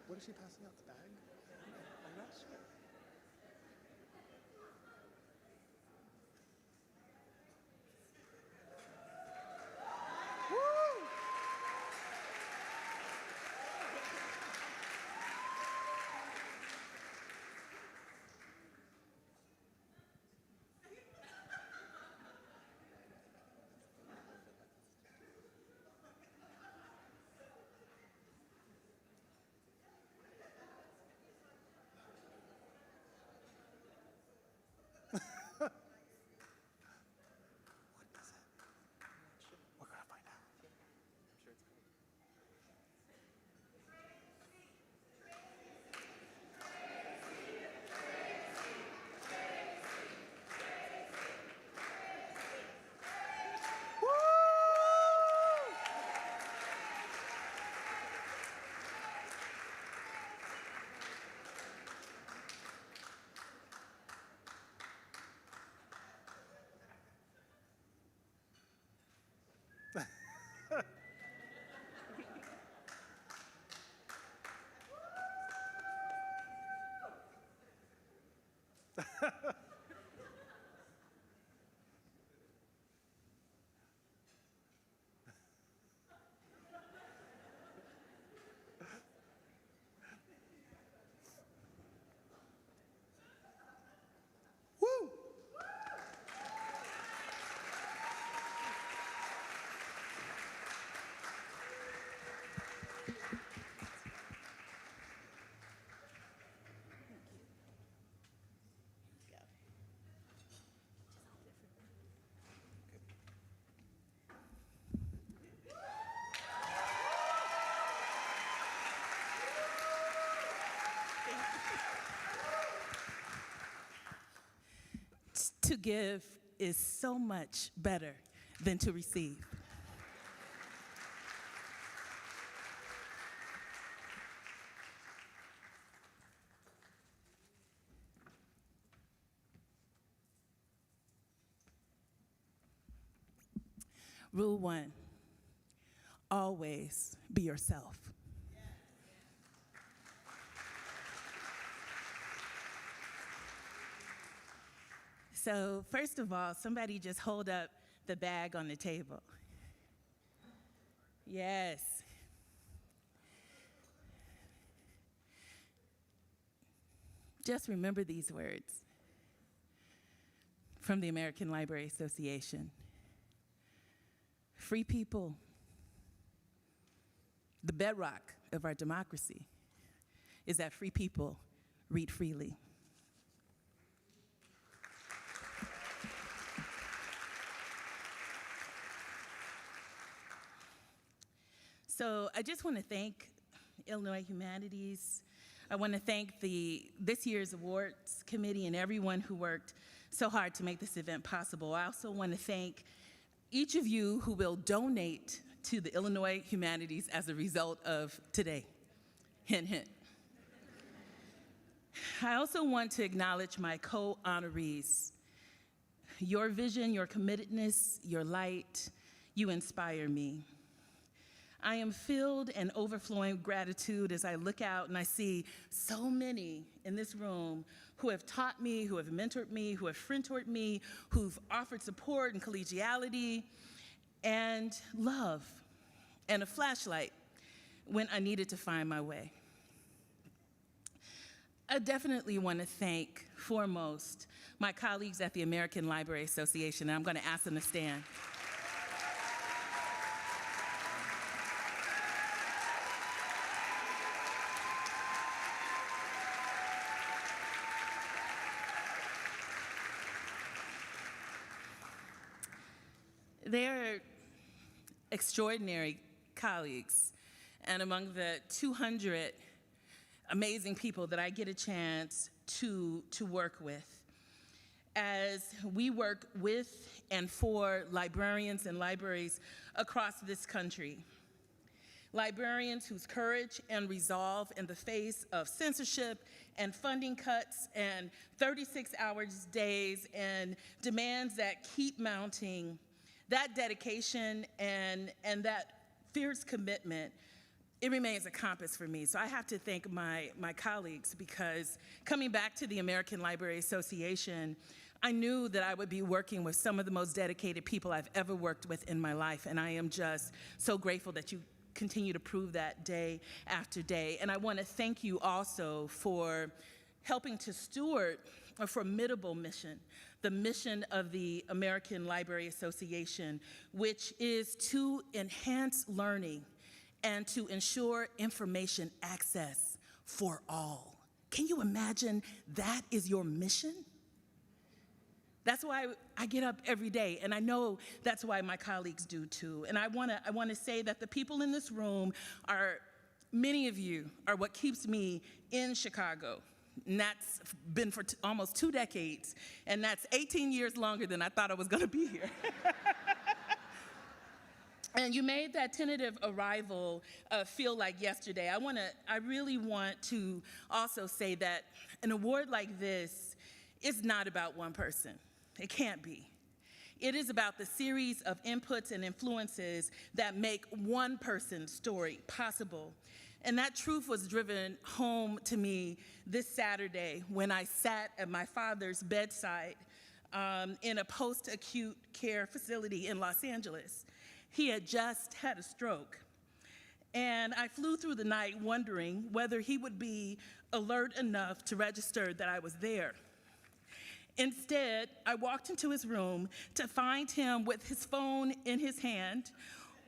What is she passing out, the bag? I'm not sure. To give is so much better than to receive. Rule 1, always be yourself. So first of all, somebody just hold up the bag on the table. Yes. Just remember these words from the American Library Association. Free people, the bedrock of our democracy is that free people read freely. So I just want to thank Illinois Humanities. I want to thank this year's awards committee and everyone who worked so hard to make this event possible. I also want to thank each of you who will donate to the Illinois Humanities as a result of today. Hint, hint. I also want to acknowledge my co-honorees. Your vision, your committedness, your light, you inspire me. I am filled and overflowing with gratitude as I look out and I see so many in this room who have taught me, who have mentored me, who have friend-toured me, who've offered support and collegiality and love and a flashlight when I needed to find my way. I definitely want to thank, foremost, my colleagues at the American Library Association, and I'm going to ask them to stand. They're extraordinary colleagues, and among the 200 amazing people that I get a chance to work with, as we work with and for librarians and libraries across this country. Librarians whose courage and resolve in the face of censorship and funding cuts and 36-hour days and demands that keep mounting, that dedication and that fierce commitment, it remains a compass for me. So I have to thank my colleagues, because coming back to the American Library Association, I knew that I would be working with some of the most dedicated people I've ever worked with in my life, and I am just so grateful that you continue to prove that day after day. And I want to thank you also for helping to steward a formidable mission, the mission of the American Library Association, which is to enhance learning and to ensure information access for all. Can you imagine that is your mission? That's why I get up every day, and I know that's why my colleagues do too. And I wanna say that the people in this room many of you are what keeps me in Chicago. And that's been for almost 2 decades, and that's 18 years longer than I thought I was gonna be here. And you made that tentative arrival feel like yesterday. I really want to also say that an award like this is not about one person. It can't be. It is about the series of inputs and influences that make one person's story possible. And that truth was driven home to me this Saturday when I sat at my father's bedside in a post-acute care facility in Los Angeles. He had just had a stroke. And I flew through the night wondering whether he would be alert enough to register that I was there. Instead, I walked into his room to find him with his phone in his hand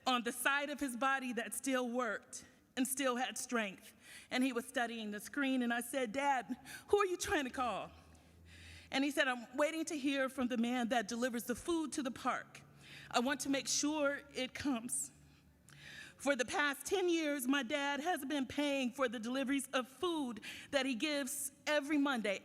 on the side of his body that still worked and still had strength. And he was studying the screen, and I said, "Dad, who are you trying to call?" And he said, "I'm waiting to hear from the man that delivers the food to the park. I want to make sure it comes." For the past 10 years, my dad has been paying for the deliveries of food that he gives every Monday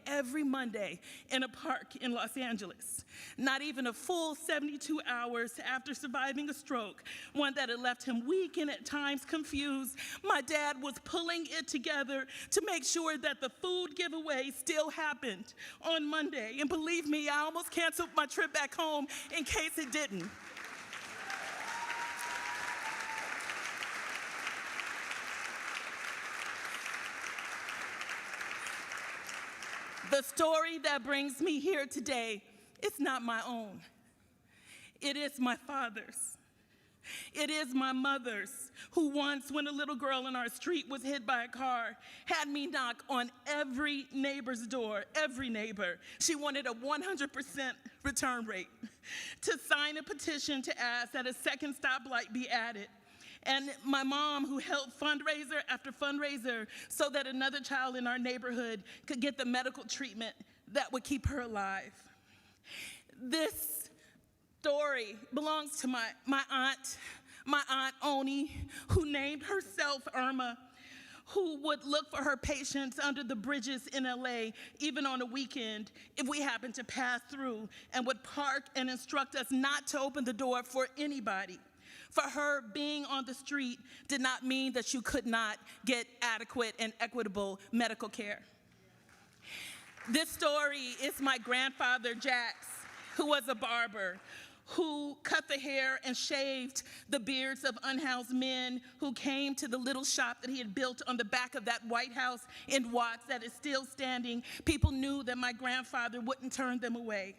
in a park in Los Angeles. Not even a full 72 hours after surviving a stroke, one that had left him weak and at times confused, my dad was pulling it together to make sure that the food giveaway still happened on Monday. And believe me, I almost canceled my trip back home in case it didn't. The story that brings me here today is not my own. It is my father's. It is my mother's, who once, when a little girl in our street was hit by a car, had me knock on every neighbor's door, every neighbor. She wanted a 100% return rate, to sign a petition to ask that a second stoplight be added. And my mom, who held fundraiser after fundraiser so that another child in our neighborhood could get the medical treatment that would keep her alive. This story belongs to my aunt Oni, who named herself Irma, who would look for her patients under the bridges in LA, even on a weekend, if we happened to pass through, and would park and instruct us not to open the door for anybody. For her, being on the street did not mean that you could not get adequate and equitable medical care. This story is my grandfather, Jax, who was a barber, who cut the hair and shaved the beards of unhoused men who came to the little shop that he had built on the back of that White House in Watts that is still standing. People knew that my grandfather wouldn't turn them away.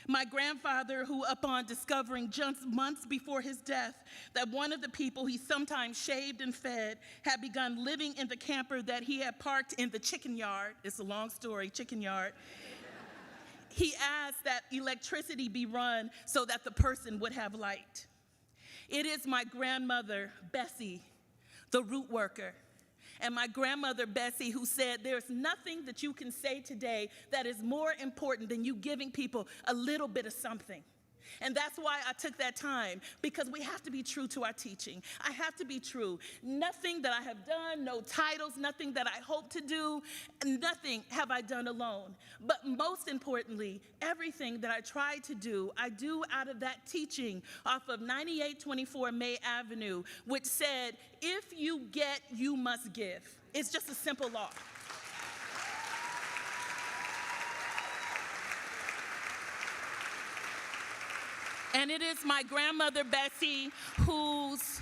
My grandfather, who upon discovering just months before his death that one of the people he sometimes shaved and fed had begun living in the camper that he had parked in the chicken yard, it's a long story, chicken yard, he asked that electricity be run so that the person would have light. It is my grandmother, Bessie, the root worker, and my grandmother, Bessie, who said, there's nothing that you can say today that is more important than you giving people a little bit of something. And that's why I took that time, because we have to be true to our teaching. I have to be true. Nothing that I have done, no titles, nothing that I hope to do, nothing have I done alone. But most importantly, everything that I try to do, I do out of that teaching off of 9824 May Avenue, which said, if you get, you must give. It's just a simple law. And it is my grandmother, Bessie, whose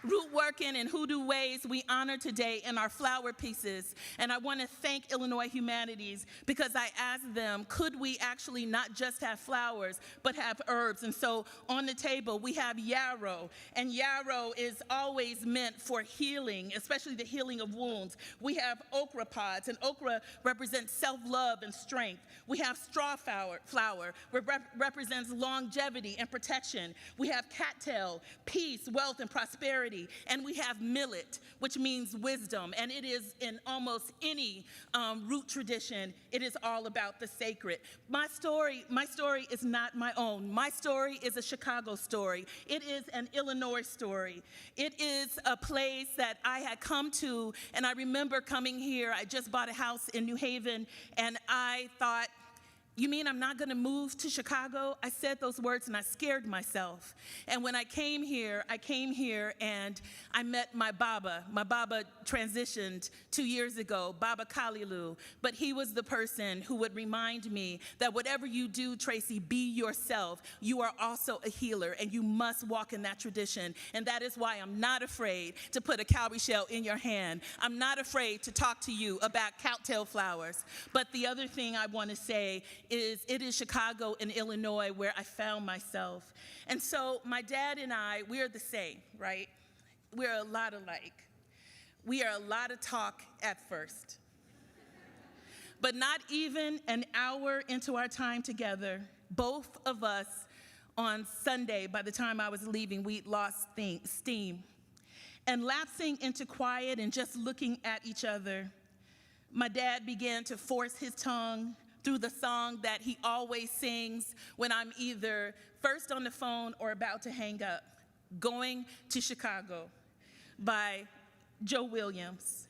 root working and hoodoo ways we honor today in our flower pieces. And I want to thank Illinois Humanities, because I asked them, could we actually not just have flowers, but have herbs? And so on the table, we have yarrow. And yarrow is always meant for healing, especially the healing of wounds. We have okra pods, and okra represents self-love and strength. We have straw flower, which represents longevity and protection. We have cattail, peace, wealth, and prosperity. And we have millet, which means wisdom. And it is in almost any root tradition, it is all about the sacred. My story is not my own. My story is a Chicago story. It is an Illinois story. It is a place that I had come to, and I remember coming here. I just bought a house in New Haven, and I thought, you mean I'm not gonna move to Chicago? I said those words and I scared myself. And when I came here and I met my Baba. My Baba transitioned 2 years ago, Baba Kalilu, but he was the person who would remind me that whatever you do, Tracie, be yourself. You are also a healer, and you must walk in that tradition. And that is why I'm not afraid to put a cowrie shell in your hand. I'm not afraid to talk to you about cattail flowers. But the other thing I wanna say is it is Chicago and Illinois where I found myself. And so my dad and I, we are the same, right? We're a lot alike. We are a lot of talk at first. But not even an hour into our time together, both of us on Sunday, by the time I was leaving, we'd lost steam. And lapsing into quiet and just looking at each other, my dad began to force his tongue through the song that he always sings when I'm either first on the phone or about to hang up, Going to Chicago. by Joe Williams.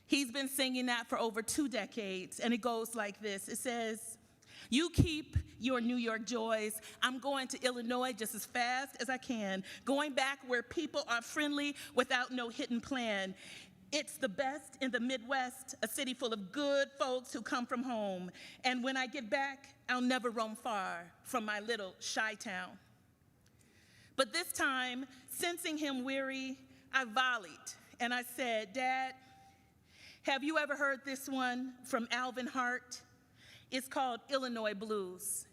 He's been singing that for over 2 decades, and it goes like this. It says, "You keep your New York joys. I'm going to Illinois just as fast as I can, going back where people are friendly without no hidden plan. It's the best in the Midwest, a city full of good folks who come from home. And when I get back, I'll never roam far from my little Chi-town." But this time, sensing him weary, I volleyed, and I said, "Dad, have you ever heard this one from Alvin Hart? It's called Illinois Blues."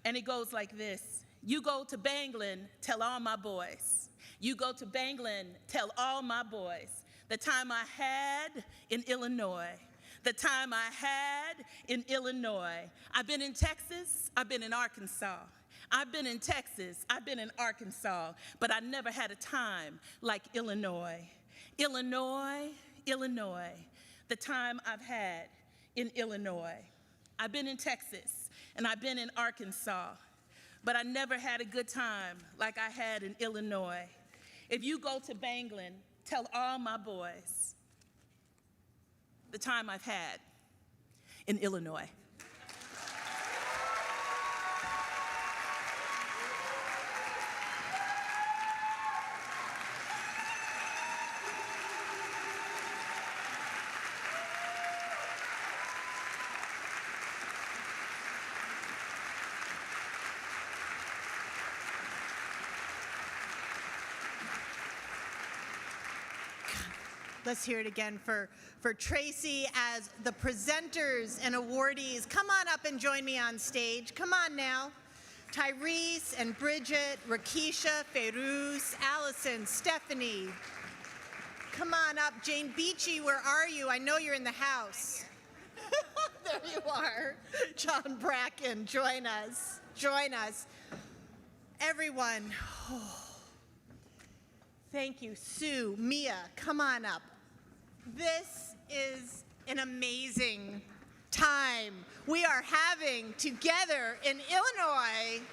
And it goes like this. "You go to Banglin, tell all my boys. You go to Banglin, tell all my boys. The time I had in Illinois. The time I had in Illinois. I've been in Texas, I've been in Arkansas. I've been in Texas, I've been in Arkansas, but I never had a time like Illinois. Illinois, Illinois, the time I've had in Illinois. I've been in Texas and I've been in Arkansas, but I never had a good time like I had in Illinois. If you go to Banglin, tell all my boys the time I've had in Illinois." Let's hear it again for Tracie as the presenters and awardees. Come on up and join me on stage. Come on now. Tyrese and Bridget, Rakisha, Feiruz, Alyson, Stephanie. Come on up. Jane Beachy, where are you? I know you're in the house. There you are. John Bracken, join us. Join us. Everyone. Oh. Thank you. Sue, Mia, come on up. This is an amazing time we are having together in Illinois.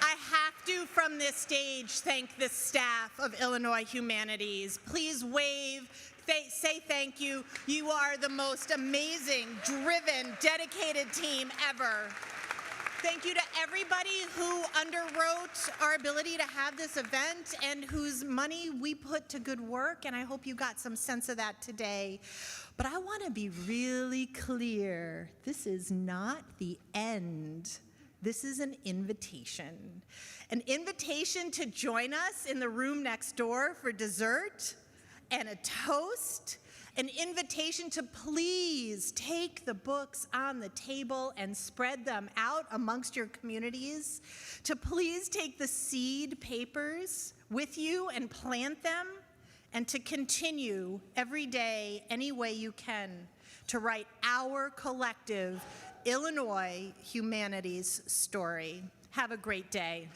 I have to, from this stage, thank the staff of Illinois Humanities. Please wave, say thank you. You are the most amazing, driven, dedicated team ever. Thank you to everybody who underwrote our ability to have this event and whose money we put to good work, and I hope you got some sense of that today. But I want to be really clear. This is not the end. This is an invitation. An invitation to join us in the room next door for dessert and a toast. An invitation to please take the books on the table and spread them out amongst your communities. To please take the seed papers with you and plant them. And to continue every day, any way you can, to write our collective Illinois Humanities story. Have a great day.